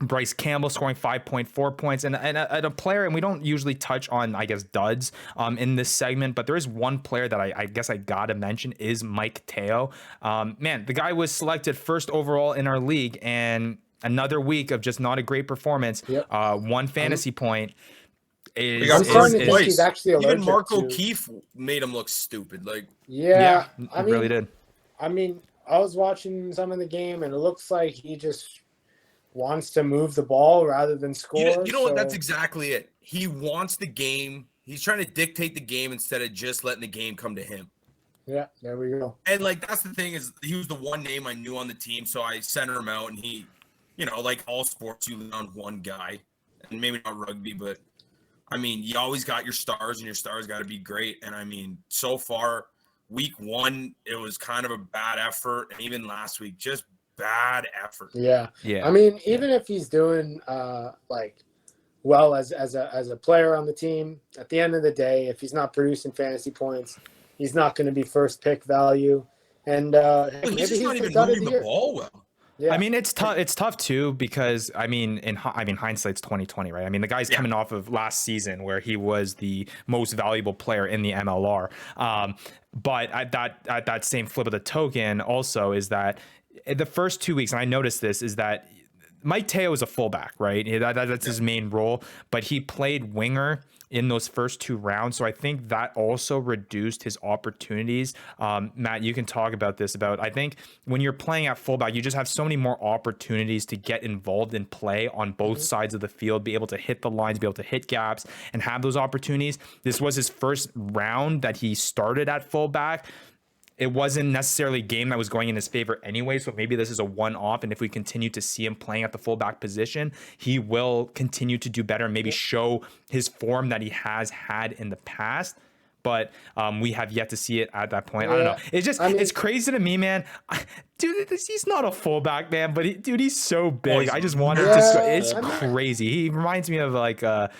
Bryce Campbell scoring 5.4 points, and a player, and we don't usually touch on, I guess, duds in this segment, but there is one player that I guess I gotta mention, is Mike Teo. Man, the guy was selected first overall in our league, and another week of just not a great performance. 1 fantasy point. I'm starting to think he's actually allergic. Even Mark O'Keefe made him look stupid. I mean, really did. I mean, I was watching some of the game, and it looks like he just wants to move the ball rather than score. You know what? That's exactly it. He wants the game. He's trying to dictate the game instead of just letting the game come to him. Yeah, there we go. And that's the thing, is he was the one name I knew on the team, so I centered him out, and he, like all sports, you lean on one guy, and maybe not rugby, but I mean, you always got your stars, and your stars got to be great. And I mean, so far, week 1, it was kind of a bad effort. And even last week, just bad effort. Yeah. I mean, even if he's doing well as a player on the team, at the end of the day, if he's not producing fantasy points, he's not going to be first pick value. And maybe he's just not even moving the ball well. Yeah. I mean, it's tough. It's tough too, because hindsight's 2020, right? I mean, the guy's coming off of last season where he was the most valuable player in the MLR. But at that same flip of the token, also, is that the first 2 weeks, and I noticed this, is that Mike Teo is a fullback, right? That's his main role, but he played winger in those first 2 rounds. So I think that also reduced his opportunities. Matt, you can talk about this, I think when you're playing at fullback, you just have so many more opportunities to get involved in play on both sides of the field, be able to hit the lines, be able to hit gaps, and have those opportunities. This was his first round that he started at fullback. It wasn't necessarily a game that was going in his favor anyway, so maybe this is a one-off, and if we continue to see him playing at the fullback position, he will continue to do better and maybe show his form that he has had in the past. But we have yet to see it at that point. I don't know. It's just, it's crazy to me, man. Dude, he's not a fullback, man, but he's so big. I just wanted to. It's crazy. He reminds me of like a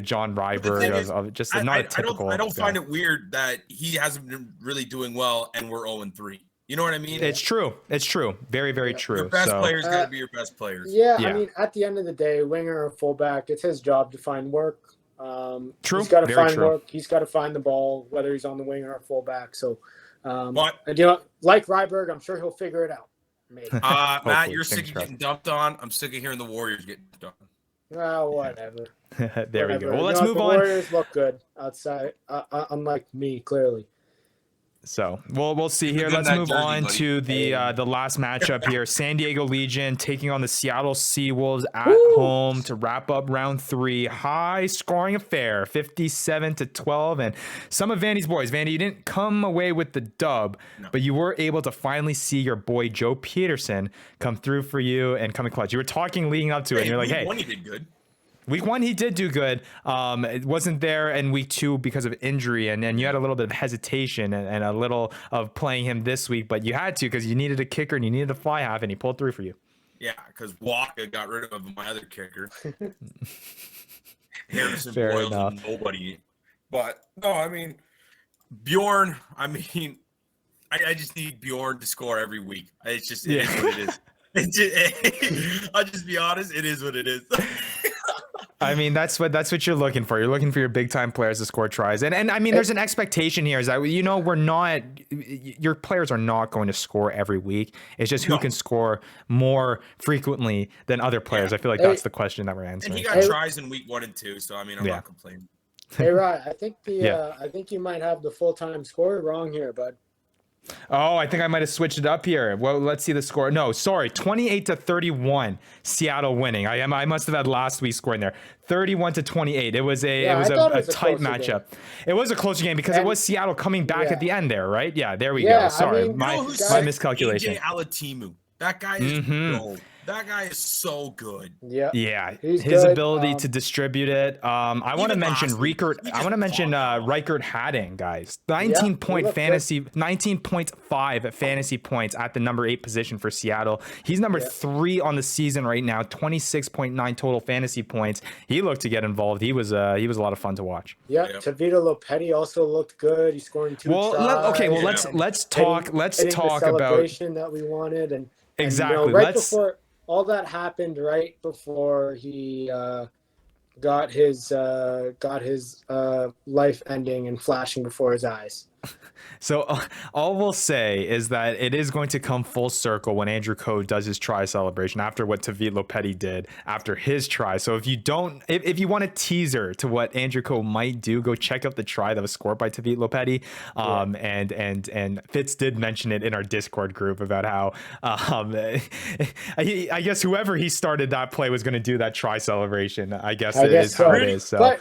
John Ryberg of just not a typical. I don't find it weird that he hasn't been really doing well, and we're 0-3. You know what I mean? It's true. It's true. Very, very true. Your best players got to be your best players. Yeah, I mean, at the end of the day, winger or fullback, it's his job to find work. True. He's got to find work. He's got to find the ball, whether he's on the wing or a fullback. So, and, like Ryberg, I'm sure he'll figure it out. Matt, you're sick of getting dumped on. I'm sick of hearing the Warriors get dumped on. Whatever. There we go. Well, let's the move on. Warriors look good outside, unlike me, clearly. So we'll see here. Let's move on to the last matchup here. San Diego Legion taking on the Seattle Seawolves at home to wrap up round 3. High scoring affair, 57-12. And some of Vandy's boys. Vandy, you didn't come away with the dub, but you were able to finally see your boy Joe Peterson come through for you and come in clutch. You were talking leading up to it, and you're like, hey. He did good. Week 1, he did do good. It wasn't there in week 2 because of injury, and then you had a little bit of hesitation and a little of playing him this week, but you had to because you needed a kicker and you needed a fly half, and he pulled through for you. Yeah, because Waka got rid of my other kicker. Harrison Fair Boyle enough. and nobody. But no, I mean Bjorn. I mean, I just need Bjorn to score every week. It's just it is what it is. I'll just be honest. It is what it is. I mean, that's what you're looking for. You're looking for your big time players to score tries. And I mean, there's an expectation here is that, your players are not going to score every week. It's just who can score more frequently than other players. Yeah. I feel like that's the question that we're answering. And he got tries in week 1 and 2. So, I mean, I'm not complaining. Hey, Rod, I think I think you might have the full-time scorer wrong here, bud. Oh, I think I might have switched it up here. Well, let's see the score. No, sorry, 28-31, Seattle winning. I must have had last week's score in there. 31-28. It was a tight matchup. Game. It was a closer game because it was Seattle coming back at the end there, right? Yeah, there we go. Sorry, my miscalculation. AJ Alatimu. That guy is gold. That guy is so good. Yeah. His ability to distribute it. I want to mention Reichert Hadding, guys. 19.5 fantasy points at the number 8 position for Seattle. He's number 3 on the season right now. 26.9 total fantasy points. He looked to get involved. He was a lot of fun to watch. Yeah, Tavita Lopetti also looked good. He's scoring 2 tries. Let's talk about the celebration that we wanted and exactly. Before all that happened, right before he got his life ending and flashing before his eyes. So all we'll say is that it is going to come full circle when Andrew Coe does his try celebration after what Tavit Lopetti did after his try. So if you want a teaser to what Andrew Coe might do, go check out the try that was scored by Tavit Lopetti. And Fitz did mention it in our Discord group about how I guess whoever he started that play was going to do that try celebration. I guess how it is. So, but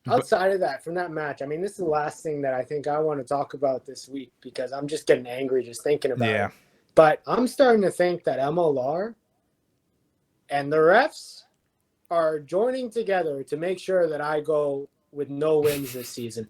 outside of that, from that match, I mean, this is the last thing that I think I want to talk about this week because I'm just getting angry just thinking about it. But I'm starting to think that MLR and the refs are joining together to make sure that I go with no wins this season.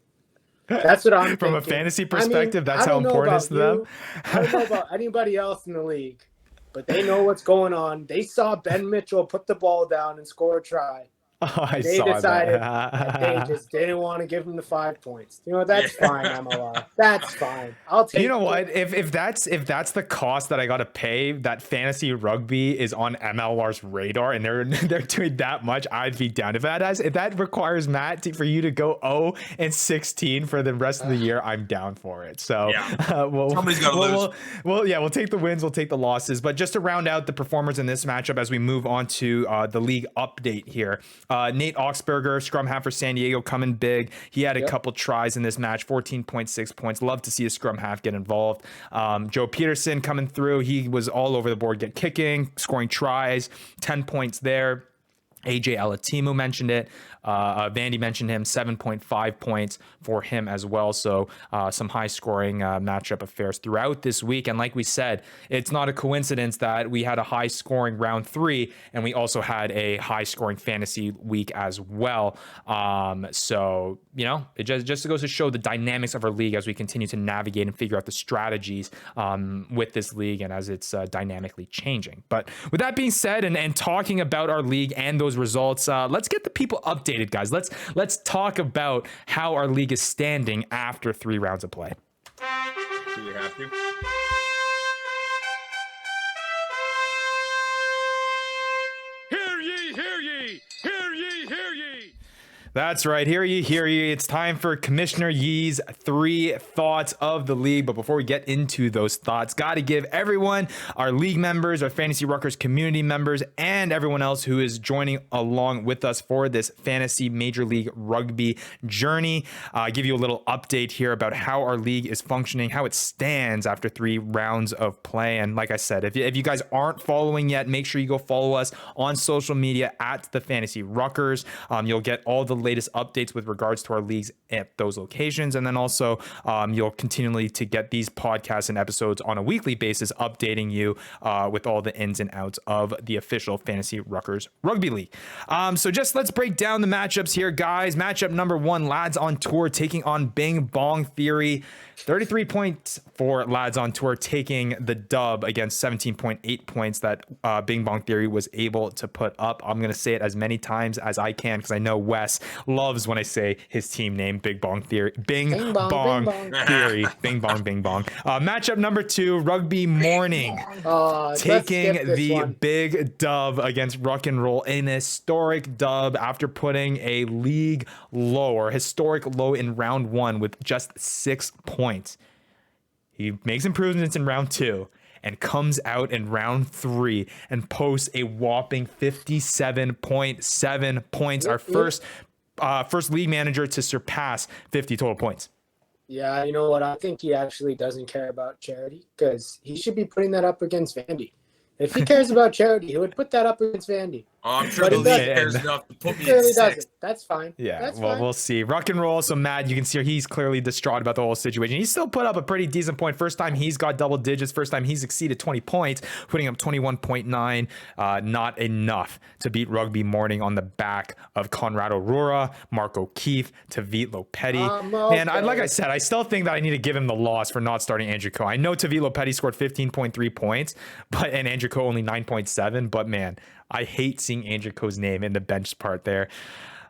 That's what I'm thinking. From a fantasy perspective, that's how important it is to them. I don't know about anybody else in the league, but they know what's going on. They saw Ben Mitchell put the ball down and score a try. Oh, they decided that they just didn't want to give him the 5 points. That's fine, MLR. That's fine. I'll take. You know what? If that's the cost that I got to pay, that fantasy rugby is on MLR's radar, and they're doing that much, I'd be down. If that requires Matt for you to go 0-16 for the rest of the year, I'm down for it. So somebody's got to lose. We'll take the wins, we'll take the losses. But just to round out the performers in this matchup as we move on to the league update here. Nate Oxberger, scrum half for San Diego, coming big. He had a couple tries in this match, 14.6 points. Love to see a scrum half get involved. Joe Peterson coming through. He was all over the board, kicking, scoring tries, 10 points there. AJ Alatimu mentioned it. Vandy mentioned him, 7.5 points for him as well. So some high scoring matchup affairs throughout this week. And like we said, it's not a coincidence that we had a high scoring round 3 and we also had a high scoring fantasy week as well. So, it just goes to show the dynamics of our league as we continue to navigate and figure out the strategies with this league and as it's dynamically changing. But with that being said, and talking about our league and those results, let's get the people updated, guys. Let's talk about how our league is standing after 3 rounds of play. Do we have to? Hear ye, hear ye, hear ye, hear ye. That's right. Hear ye, hear ye. It's time for Commissioner Yee's 3 thoughts of the league. But before we get into those thoughts, got to give everyone, our league members, our Fantasy Ruckers community members, and everyone else who is joining along with us for this Fantasy Major League Rugby journey, give you a little update here about how our league is functioning, how it stands after 3 rounds of play. And like I said, if you guys aren't following yet, make sure you go follow us on social media at the Fantasy Ruckers. You'll get all the latest updates with regards to our leagues at those locations, and then also you'll continually to get these podcasts and episodes on a weekly basis, updating you with all the ins and outs of the official Fantasy Ruckers Rugby League. So just let's break down the matchups here, guys. Matchup number 1, Lads on Tour taking on Bing Bong Theory. 33 points for Lads on Tour, taking the dub against 17.8 points that Bing Bong Theory was able to put up. I'm going to say it as many times as I can because I know Wes loves when I say his team name, Big Bong Theory. Bing Bong Theory. Bing Bong, Bing Bong. Matchup number 2, Rugby Morning, taking the big dub against Ruck and Roll. An historic dub after putting a league low or historic low in round 1 with just 6 points. He makes improvements in round 2 and comes out in round 3 and posts a whopping 57.7 points. Our first league manager to surpass 50 total points. Yeah, you know what? I think he actually doesn't care about charity because he should be putting that up against Vandy. If he cares about charity, he would put that up against Vandy. I'm sure the league cares enough to put me in clearly 6th. doesn't. That's fine. Yeah, that's well, fine. we'll see. Ruck and Roll. So Matt, you can see he's clearly distraught about the whole situation. He still put up a pretty decent point. First time he's got double digits. First time he's exceeded 20 points, putting up 21.9. Not enough to beat Rugby Morning on the back of Conrad Aurora, Mark O'Keefe, Tavit Lopetti. Okay. And like I said, I still think that I need to give him the loss for not starting Andrew Coe. I know Tavit Lopetti scored 15.3 points, and Andrew Coe only 9.7. But man, I hate seeing Andrew Coe's name in the bench part there.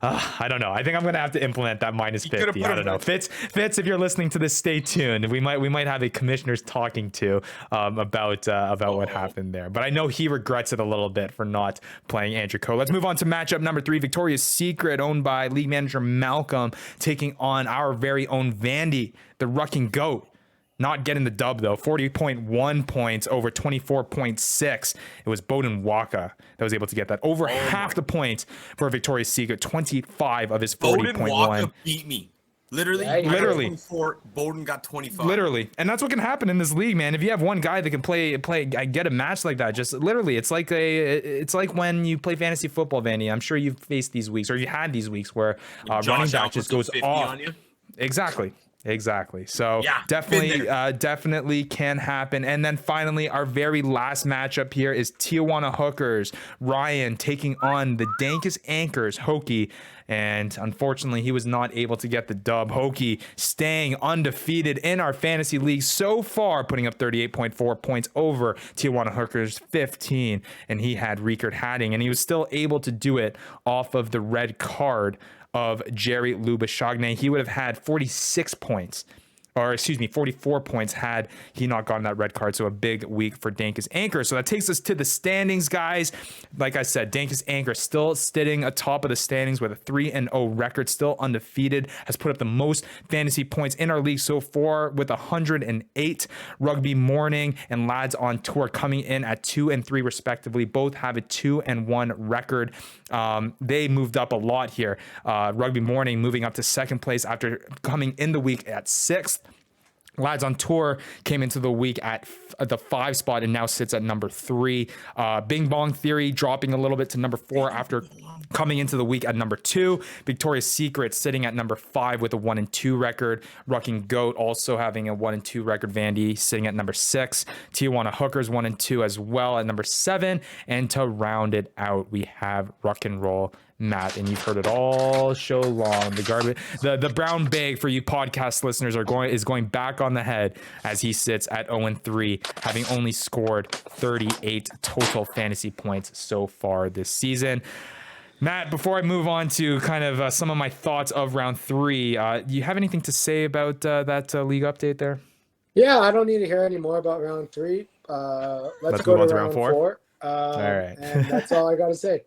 I don't know. I think I'm gonna have to implement that minus 50. I don't know. Fitz, if you're listening to this, stay tuned. We might have a commissioner's talking to about what happened there. But I know he regrets it a little bit for not playing Andrew Coe. Let's move on to matchup number 3. Victoria's Secret, owned by league manager Malcolm, taking on our very own Vandy, the Rucking Goat. Not getting the dub, though. 40.1 points over 24.6. It was Bowden Waka that was able to get that. Over half the points for Victoria's Secret. 25 of his 40.1. Bowden Waka beat me. Literally. Bowden got 25. Literally. And that's what can happen in this league, man. If you have one guy that can play, get a match like that, just literally, it's like when you play fantasy football, Vandy. I'm sure you've faced these weeks, or you had these weeks where running back just goes off. On you. Exactly. So yeah, definitely can happen. And then finally, our very last matchup here is Tijuana Hookers. Ryan taking on the Dankest Anchors, Hokie. And unfortunately, he was not able to get the dub. Hokie staying undefeated in our fantasy league so far, putting up 38.4 points over Tijuana Hookers 15. And he had Riekert Hadding, and he was still able to do it off of the red card of Jerry Lubashagne. He would have had 44 points had he not gotten that red card. So a big week for Dankest Anchor. So that takes us to the standings, guys. Like I said, Dankest Anchor still sitting atop of the standings with a 3-0 record, still undefeated, has put up the most fantasy points in our league so far with 108. Rugby Morning and Lads on Tour coming in at 2 and 3 respectively. Both have a 2-1 record. They moved up a lot here. Rugby Morning moving up to 2nd place after coming in the week at 6th. Lads on Tour came into the week at the 5 spot and now sits at number 3. Bing Bong Theory dropping a little bit to number 4 after coming into the week at number 2. Victoria's Secret sitting at number 5 with a 1-2 record. Rucking Goat also having a 1-2 record. Vandy sitting at number 6. Tijuana Hookers 1-2 as well at number 7. And to round it out, we have Ruck and Roll Matt, and you've heard it all show long. The brown bag for you podcast listeners is going back on the head as he sits at 0-3, having only scored 38 total fantasy points so far this season. Matt, before I move on to kind of some of my thoughts of round 3, do you have anything to say about that league update there? Yeah, I don't need to hear any more about round 3. Let's go to round 4. All right. And that's all I got to say.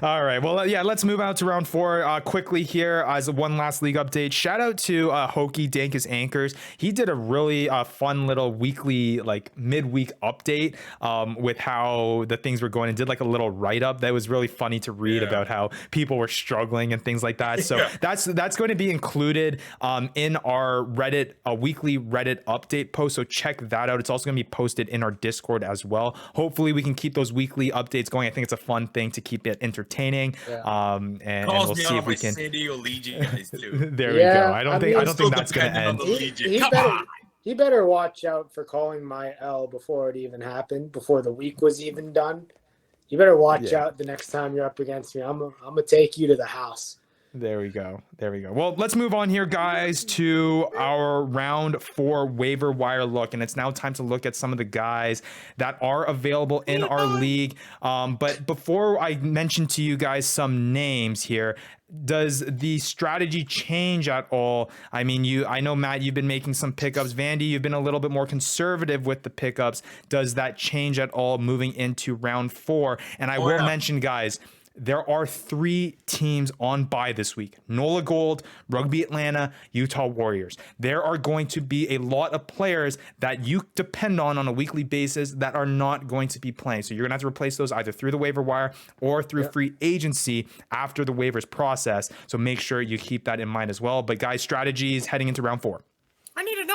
All right. Well, yeah, let's move out to round 4 quickly here as one last league update. Shout out to Hokey Dankus Anchors. He did a really fun little weekly, like midweek update with how the things were going, and did like a little write-up that was really funny to read about how people were struggling and things like that. So that's going to be included in our Reddit, a weekly Reddit update post. So check that out. It's also going to be posted in our Discord as well. Hopefully we can keep those weekly updates going. I think it's a fun thing to keep it entertaining. And we'll see if we can. San Diego Legion guys too. There we go. I don't think that's going to end. He better watch out for calling my L before it even happened, before the week was even done. You better watch out the next time you're up against me. I'm gonna take you to the house. There we go. Well, let's move on here, guys, to our round 4 waiver wire look. And it's now time to look at some of the guys that are available in our league. But before I mention to you guys some names here, does the strategy change at all? I mean, I know, Matt, you've been making some pickups. Vandy, you've been a little bit more conservative with the pickups. Does that change at all moving into round 4? And I will mention, guys, there are 3 teams on bye this week: NOLA Gold, Rugby Atlanta, Utah Warriors. There are going to be a lot of players that you depend on a weekly basis that are not going to be playing. So you're going to have to replace those either through the waiver wire or through free agency after the waivers process. So make sure you keep that in mind as well. But guys, strategies heading into round 4. I need a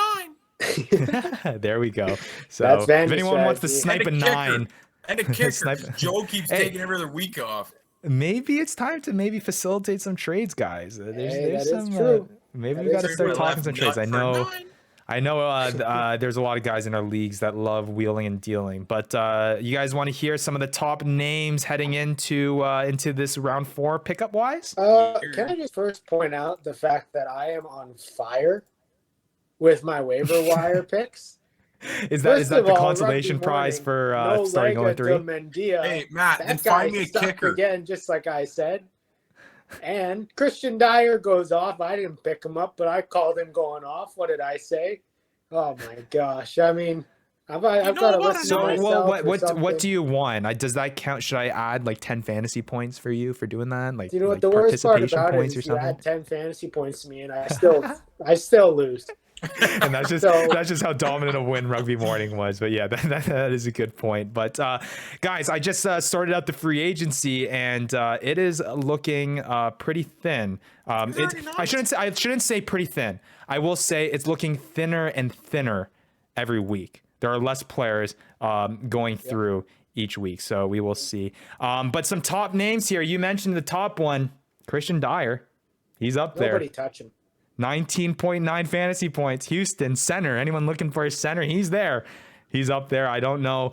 9. There we go. So if anyone wants to snipe a 9. And a kicker. Joe keeps taking every other week off. Maybe it's time to facilitate some trades, guys. There's some. True. Maybe we got to start talking some trades. I know. There's a lot of guys in our leagues that love wheeling and dealing. But you guys want to hear some of the top names heading into this round 4 pickup wise? Can I just first point out the fact that I am on fire with my waiver wire picks? Is that the consolation prize for starting 0-3? Hey, Matt, and find me a kicker again, just like I said. And Christian Dyer goes off. I didn't pick him up, but I called him going off. What did I say? Oh my gosh! I mean, I've got to listen to myself. What do you want? Does that count? Should I add like 10 fantasy points for you for doing that? Like, you know what the worst part about it is, you add 10 fantasy points to me, and I still lose. And that's just how dominant a win Rugby Morning was. But yeah, that is a good point. But guys, I just started out the free agency, and it is looking pretty thin. I shouldn't say pretty thin. I will say it's looking thinner and thinner every week. There are less players going through each week, so we will see. But some top names here. You mentioned the top one, Christian Dyer. He's up there. Nobody touch him. 19.9 fantasy points. Houston center. Anyone looking for a center? He's there. He's up there. I don't know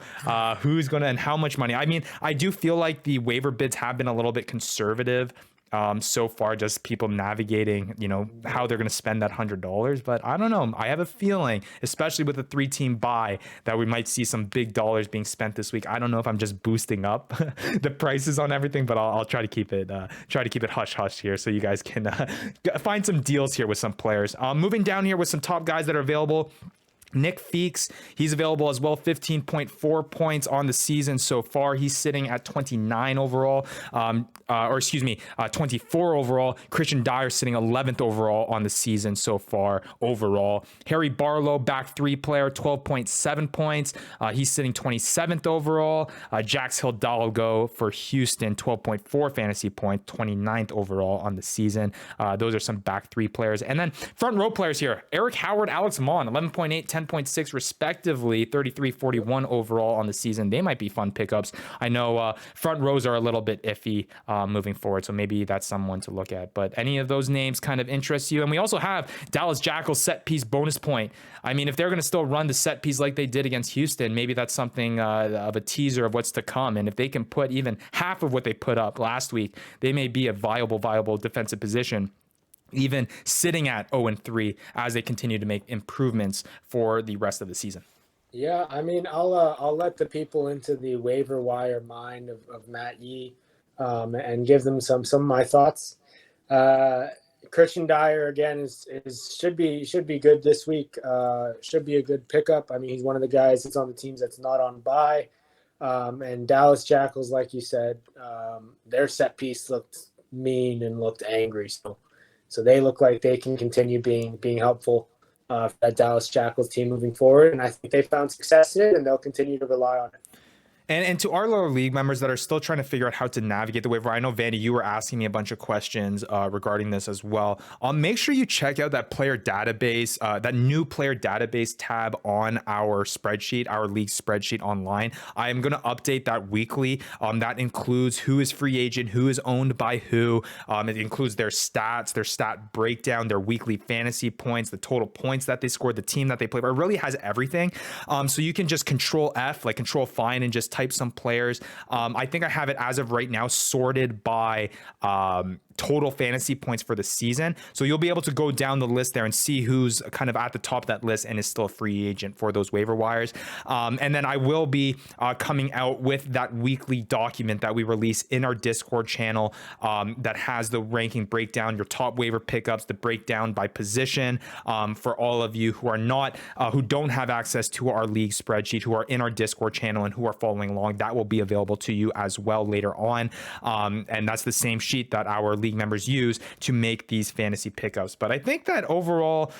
who's going to and how much money. I mean, I do feel like the waiver bids have been a little bit conservative so far, just people navigating, how they're going to spend that $100. But I don't know. I have a feeling, especially with a 3-team bye, that we might see some big dollars being spent this week. I don't know if I'm just boosting up the prices on everything, but I'll try to keep it hush hush here so you guys can find some deals here with some players. Moving down here with some top guys that are available. Nick Feeks, he's available as well, 15.4 points on the season so far. He's sitting at 29 overall, 24 overall. Christian Dyer sitting 11th overall on the season so far overall. Harry Barlow, back 3 player, 12.7 points. He's sitting 27th overall. Jax Hidalgo for Houston, 12.4 fantasy point, 29th overall on the season. Those are some back 3 players. And then front row players here. Eric Howard, Alex Mon, 11.8, 10.6 respectively, 33-41 overall on the season. They might be fun pickups. I know front rows are a little bit iffy moving forward, so maybe that's someone to look at. But any of those names kind of interest you? And we also have Dallas Jackals set piece bonus point. I mean, if they're going to still run the set piece like they did against Houston, maybe that's something of a teaser of what's to come. And if they can put even half of what they put up last week, they may be a viable defensive position, even sitting at 0-3 as they continue to make improvements for the rest of the season. Yeah, I mean, I'll let the people into the waiver wire mind of Matt Yee and give them some of my thoughts. Christian Dyer again should be good this week. Should be a good pickup. I mean, he's one of the guys that's on the teams that's not on bye. And Dallas Jackals, like you said, their set piece looked mean and looked angry. So they look like they can continue being helpful for that Dallas Jackals team moving forward. And I think they found success in it, and they'll continue to rely on it. And to our lower league members that are still trying to figure out how to navigate the waiver, I know, Vandy, you were asking me a bunch of questions regarding this as well. Make sure you check out that player database, that new player database tab on our spreadsheet, our league spreadsheet online. I am going to update that weekly. That includes who is free agent, who is owned by who. It includes their stats, their stat breakdown, their weekly fantasy points, the total points that they scored, the team that they played. It really has everything. So you can just control F, like control find, and just type some players. I think I have it as of right now sorted by total fantasy points for the season. So you'll be able to go down the list there and see who's kind of at the top of that list and is still a free agent for those waiver wires. And then I will be coming out with that weekly document that we release in our Discord channel that has the ranking breakdown, your top waiver pickups, the breakdown by position for all of you who are not, who don't have access to our league spreadsheet, who are in our Discord channel and who are following along. That will be available to you as well later on. And that's the same sheet that our league members use to make these fantasy pickups. But I think that overall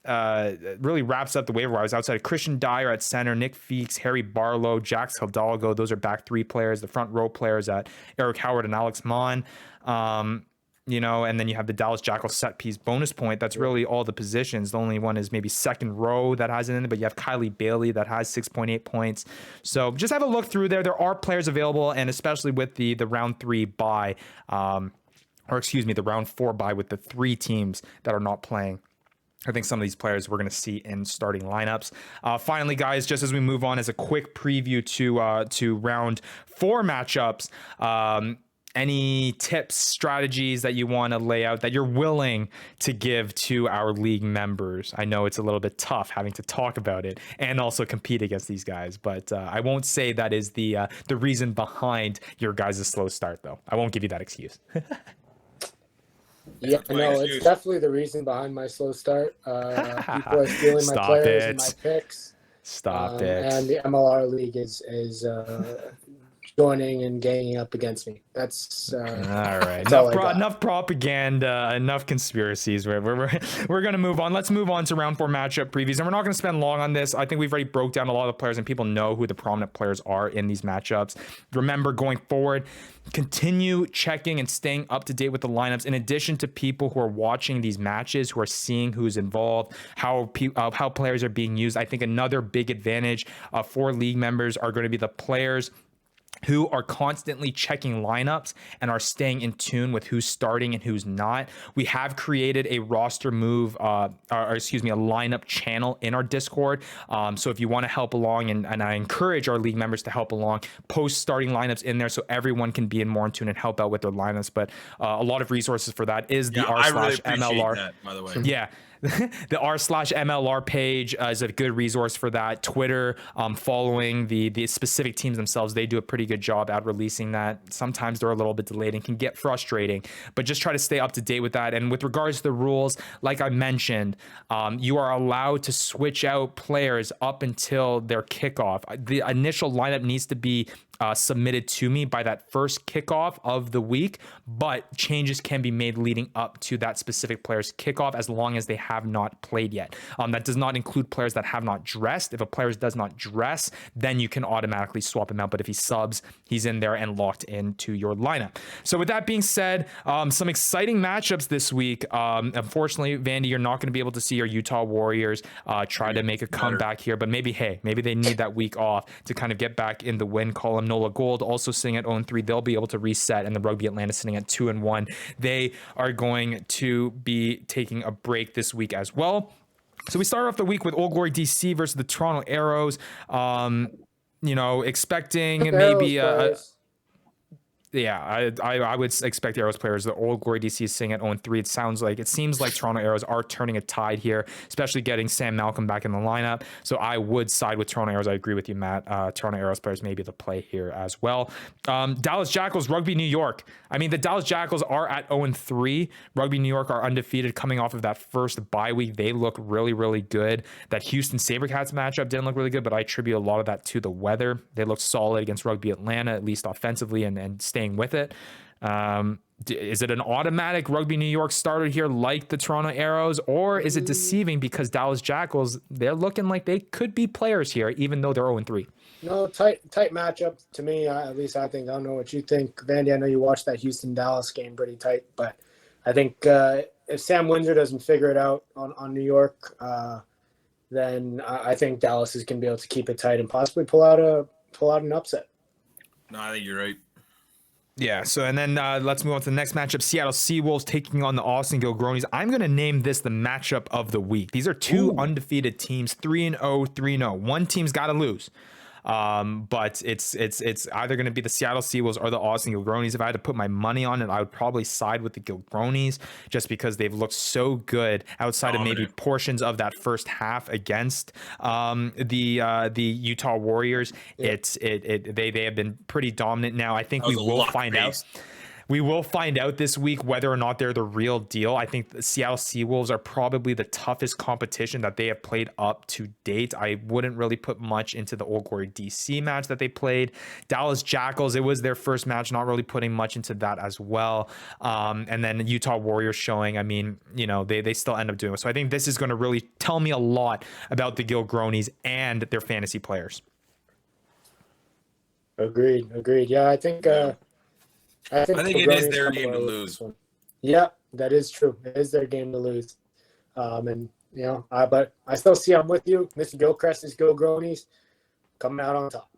really wraps up the waiver wires. Outside of Christian Dyer at center, Nick Feeks, Harry Barlow, Jax Hidalgo, those are back three players. The front row players at Eric Howard and Alex Mon. And then you have the Dallas Jackals set piece bonus point. That's really all the positions. The only one is maybe second row that has it in it, but you have Kylie Bailey that has 6.8 points. So just have a look through there. There are players available, and especially with the round 3 bye, the round 4 bye with the 3 teams that are not playing. I think some of these players we're going to see in starting lineups. Finally, guys, just as we move on, as a quick preview to round 4 matchups, any tips, strategies that you want to lay out that you're willing to give to our league members? I know it's a little bit tough having to talk about it and also compete against these guys, but I won't say that is the reason behind your guys' slow start, though. I won't give you that excuse. Yeah, no, it's definitely the reason behind my slow start. People are stealing my players and my picks. Stop it. And the MLR league is joining and ganging up against me. That's all right. Enough propaganda, enough conspiracies. We're going to move on. Let's move on to round 4 matchup previews, and we're not going to spend long on this. I think we've already broke down a lot of the players, and people know who the prominent players are in these matchups. Remember, going forward, continue checking and staying up to date with the lineups. In addition to people who are watching these matches, who are seeing who's involved, how players are being used. I think another big advantage for league members are going to be the players who are constantly checking lineups and are staying in tune with who's starting and who's not. We have created a roster move, a lineup channel in our Discord. So if you want to help along, and I encourage our league members to help along, post starting lineups in there so everyone can be in more in tune and help out with their lineups. But a lot of resources for that is the r/MLR. That, by the way. Yeah. The r/MLR page is a good resource for that. Twitter, following the specific teams themselves, they do a pretty good job at releasing that. Sometimes they're a little bit delayed and can get frustrating, but just try to stay up to date with that. And with regards to the rules, like I mentioned, you are allowed to switch out players up until their kickoff. The initial lineup needs to be submitted to me by that first kickoff of the week, but changes can be made leading up to that specific player's kickoff as long as they have not played yet. That does not include players that have not dressed. If a player does not dress, then you can automatically swap him out. But if he subs, he's in there and locked into your lineup. So with that being said, some exciting matchups this week. Unfortunately, Vandy, you're not going to be able to see your Utah Warriors try to make a comeback here, but maybe they need that week off to kind of get back in the win column. Nola Gold also sitting at 0-3. They'll be able to reset, and the Rugby Atlanta sitting at 2-1. They are going to be taking a break this week as well. So we start off the week with Old Glory DC versus the Toronto Arrows. Expecting maybe I would expect the Arrows players. The Old Glory DC is sitting at 0-3. It seems like Toronto Arrows are turning a tide here, especially getting Sam Malcolm back in the lineup. So I would side with Toronto Arrows. I agree with you, Matt. Toronto Arrows players may be the play here as well. Dallas Jackals, Rugby New York. I mean, the Dallas Jackals are at 0-3. Rugby New York are undefeated coming off of that first bye week. They look really, really good. That Houston Sabercats matchup didn't look really good, but I attribute a lot of that to the weather. They looked solid against Rugby Atlanta, at least offensively, and staying with it. Is it an automatic Rugby New York starter here like the Toronto Arrows, or is it deceiving because Dallas Jackals, they're looking like they could be players here, even though they're 0-3? No, tight matchup to me. At least I think. I don't know what you think, Vandy. I know you watched that Houston-Dallas game pretty tight, but I think if Sam Windsor doesn't figure it out on New York, then I think Dallas is going to be able to keep it tight and possibly pull out an upset. No, I think you're right. Yeah, so and then let's move on to the next matchup. Seattle Seawolves taking on the Austin Gilgronis. I'm going to name this the matchup of the week. These are two undefeated teams, 3-0, 3-0. One team's got to lose. But it's either going to be the Seattle Seawolves or the Austin Gilgronis. If I had to put my money on it, I would probably side with the Gilgronis just because they've looked so good outside of maybe portions of that first half against the Utah Warriors. Yeah. They have been pretty dominant now. I think we will find out. We will find out this week whether or not they're the real deal. I think the Seattle Seawolves are probably the toughest competition that they have played up to date. I wouldn't really put much into the Old Glory DC match that they played. Dallas Jackals, it was their first match, not really putting much into that as well. And then Utah Warriors showing, I mean, you know, they still end up doing it. So I think this is going to really tell me a lot about the Gilgronis and their fantasy players. Agreed. Yeah, I think it is their game to lose. Yeah, that is true. It is their game to lose. And you know, but I still see I'm with you. Mr. Gilchrist's Gilgronis coming out on top.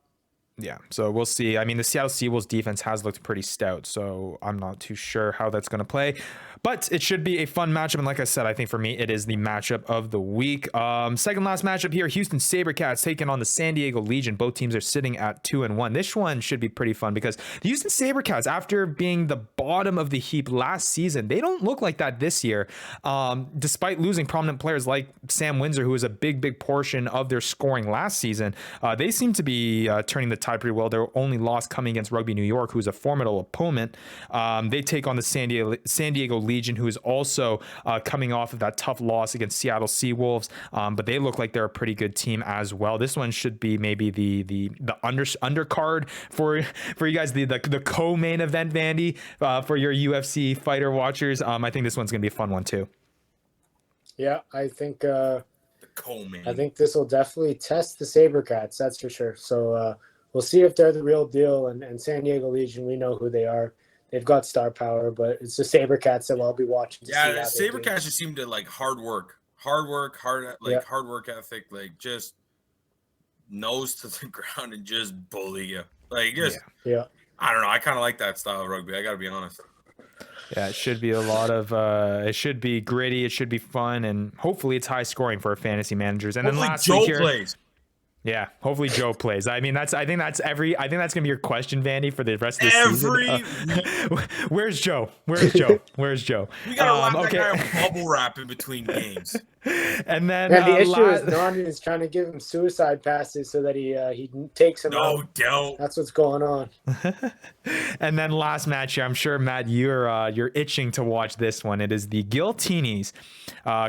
Yeah, so we'll see. I mean, the Seattle Seawolves defense has looked pretty stout, so I'm not too sure how that's going to play. But it should be a fun matchup, and like I said, I think for me, it is the matchup of the week. Second last matchup here, Houston Sabercats taking on the San Diego Legion. Both teams are sitting at 2-1. This one should be pretty fun because the Houston Sabercats, after being the bottom of the heap last season, they don't look like that this year, despite losing prominent players like Sam Windsor, who was a big portion of their scoring last season. They seem to be turning the tide pretty well. Their only loss coming against Rugby New York, who's a formidable opponent. They take on the San Diego Legion, who is also coming off of that tough loss against Seattle Seawolves, but they look like they're a pretty good team as well. This one should be maybe the undercard for you guys, the co-main event, Vandy, for your UFC fighter watchers. I think this one's gonna be a fun one too. Yeah, I think co-main. I think this will definitely test the Sabercats, that's for sure. So we'll see if they're the real deal. And San Diego Legion, we know who they are. They've got star power, but it's the Sabercats that I'll be watching. Yeah, the Sabercats just seem to like hard work ethic, like just nose to the ground and just bully you. Like just, yeah. I don't know. I kind of like that style of rugby. I got to be honest. Yeah, it should be a lot of it should be gritty, it should be fun, and hopefully it's high scoring for our fantasy managers. And hopefully then last Joe week here, plays. Yeah, hopefully Joe plays. I mean, I think that's gonna be your question, Vandy, for the rest of the season. Where's Joe? We gotta lock that guy bubble wrap in between games. And then the issue is Nani is trying to give him suicide passes so that he takes him out. No doubt. That's what's going on. And then last match here, I'm sure Matt, you're itching to watch this one. It is the Giltinis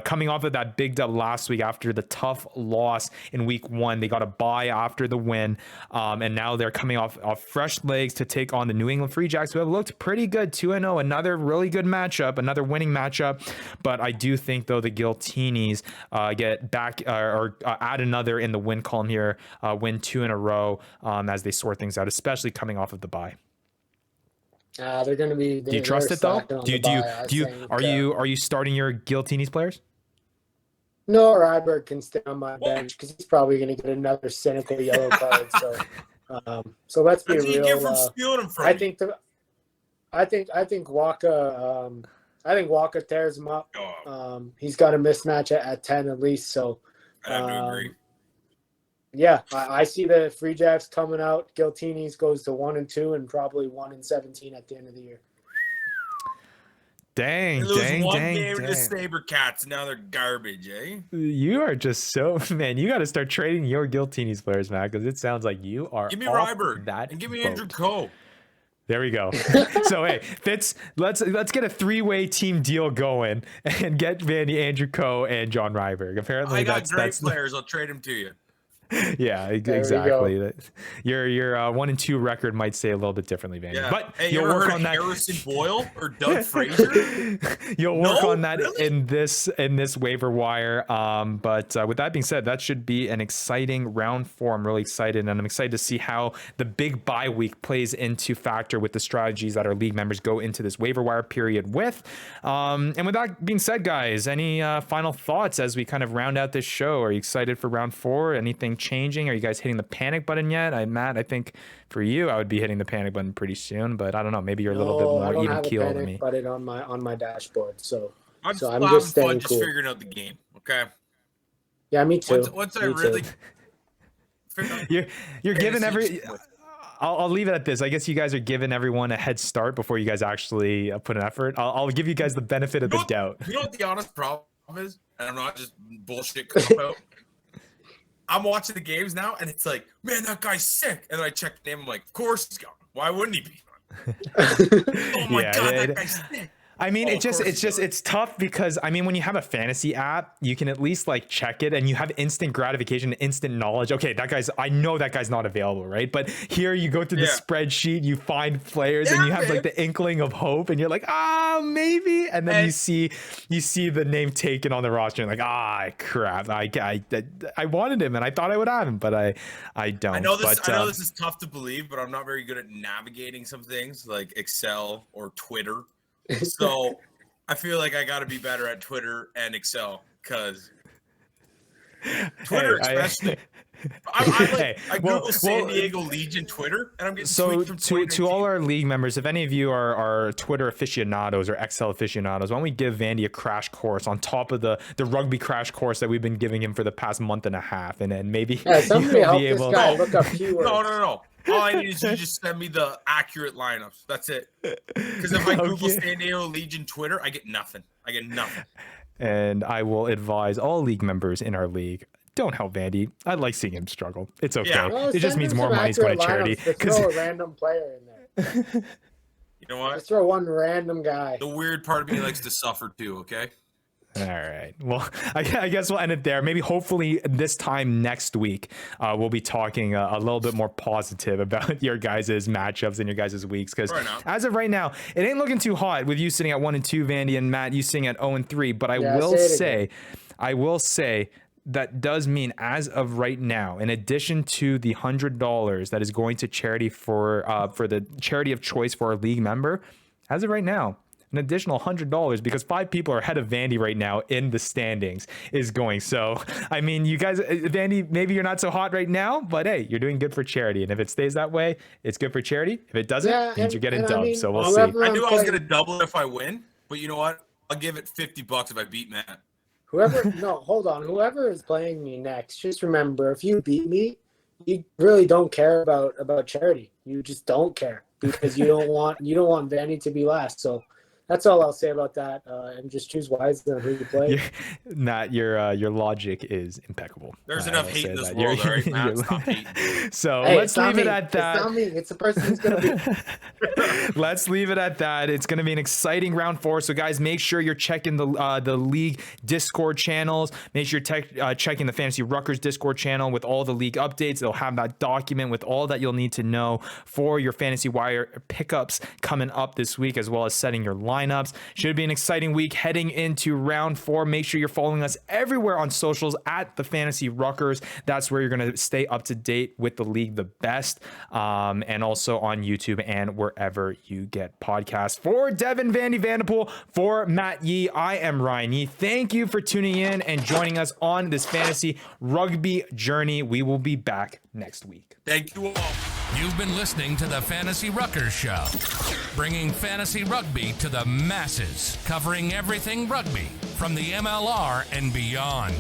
coming off of that big dub last week after the tough loss in week 1. They got a bye after the win, and now they're coming off fresh legs to take on the New England Free Jacks, who have looked pretty good, 2-0, another really good matchup, another winning matchup. But I do think though the Giltinis get back or add another in the win column here, win 2 in a row as they sort things out, especially coming off of the bye. They're going to be. Do you trust it though? Are you starting your Giltinis players? No, Ryberg can stay on my bench because he's probably going to get another cynical yellow card. So let's be real. I think Waka. I think Waka tears him up. He's got a mismatch at 10 at least. So I agree. Yeah, I see the Free Jacks coming out. Giltini's goes to 1-2 and probably 1-17 at the end of the year. Dang, they lose dang, one dang, game dang. to the SaberCats, and now they're garbage, eh? You are just so, man, you got to start trading your Giltini's players, Matt, because it sounds like you are Give me off Ryberg that and give me boat. Andrew Coe. There we go. So, hey, Fitz, let's get a 3-way team deal going and get Vandy, Andrew Coe, and John Ryberg. Apparently, I got that's great players. I'll trade them to you. Yeah, exactly. Your 1-2 record might say a little bit differently, Vandy. Yeah. But hey, you'll you ever work heard on of that. Harrison Boyle or Doug Frazier? You'll work on that really? in this waiver wire. But with that being said, that should be an exciting round 4. I'm really excited, and I'm excited to see how the big bye week plays into factor with the strategies that our league members go into this waiver wire period with. And with that being said, guys, any final thoughts as we kind of round out this show? Are you excited for round 4? Anything changing? Are you guys hitting the panic button yet? Matt, I think for you, I would be hitting the panic button pretty soon, but I don't know. Maybe you're a little bit more even keel than me. I don't have a panic button on my dashboard, so I'm just staying cool. figuring out the game. Okay. Yeah, me too. Once I really. You're giving every. I'll leave it at this. I guess you guys are giving everyone a head start before you guys actually put an effort. I'll give you guys the benefit of the doubt. You know what the honest problem is? And I'm not just bullshit about. I'm watching the games now, and it's like, man, that guy's sick. And then I check the name. I'm like, of course he's gone. Why wouldn't he be? Oh my god, that guy's sick. I mean, it's tough because I mean, when you have a fantasy app, you can at least like check it and you have instant gratification, instant knowledge. Okay, I know that guy's not available, right? But here you go through the spreadsheet, you find players and you have like the inkling of hope and you're like, maybe. And then you see the name taken on the roster and like, crap. I wanted him and I thought I would have him, but I don't. I know this is tough to believe, but I'm not very good at navigating some things like Excel or Twitter. So I feel like I got to be better at Twitter and Excel because Twitter, especially. I Google San Diego Legion Twitter, and I'm getting to all our league members. If any of you are Twitter aficionados or Excel aficionados, why don't we give Vandy a crash course on top of the rugby crash course that we've been giving him for the past month and a half, and then maybe somebody help this guy look up keywords. No. All I need is you just send me the accurate lineups. That's it. Because if I Google San Diego Legion Twitter, I get nothing. And I will advise all league members in our league, don't help Vandy. I like seeing him struggle. It's okay. Yeah. Well, it just means more money's going to charity. Throw a random player in there. You know what? Just throw one random guy. The weird part of me likes to suffer too, okay? All right. Well, I guess we'll end it there. Maybe hopefully this time next week, we'll be talking a little bit more positive about your guys' matchups and your guys' weeks. Because as of right now, it ain't looking too hot with you sitting at 1-2, Vandy, and Matt, you sitting at 0-3. But I will say that does mean as of right now, in addition to the $100 that is going to charity for the charity of choice for our league member, as of right now, an additional $100 because 5 people are ahead of Vandy right now in the standings is going. So, I mean, you guys, Vandy, maybe you're not so hot right now, but hey, you're doing good for charity. And if it stays that way, it's good for charity. If it doesn't, it means you're getting dubbed. I mean, so we'll see. I knew I was going to double it if I win, but you know what? I'll give it $50 if I beat Matt. Whoever is playing me next, just remember, if you beat me, you really don't care about charity. You just don't care because you don't want Vandy to be last. So that's all I'll say about that. And just choose wisely on who you play. Matt, your logic is impeccable. There's enough hate in this world, all right, Matt? Stop hating. So let's leave it at that. It's not me. It's the person who's going to be. Let's leave it at that. It's going to be an exciting round 4. So guys, make sure you're checking the league Discord channels. Make sure you're checking the Fantasy Ruckers Discord channel with all the league updates. They'll have that document with all that you'll need to know for your Fantasy Wire pickups coming up this week, as well as setting your lineups. Should be an exciting week heading into round 4. Make sure you're following us everywhere on socials at the Fantasy Ruckers. That's where you're going to stay up to date with the league the best, and also on YouTube and wherever you get podcasts. For Devin Vandy Vanderpool, for Matt Yee, I am Ryan Yee. Thank you for tuning in and joining us on this fantasy rugby journey. We will be back next week. Thank you all. You've been listening to the Fantasy Ruckers Show, bringing fantasy rugby to the masses, covering everything rugby from the MLR and beyond.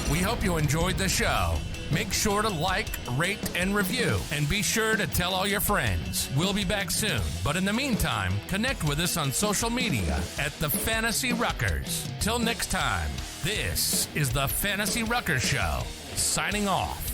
We hope you enjoyed the show. Make sure to like, rate, and review. And be sure to tell all your friends. We'll be back soon. But in the meantime, connect with us on social media at the Fantasy Ruckers. Till next time, this is the Fantasy Ruckers Show, signing off.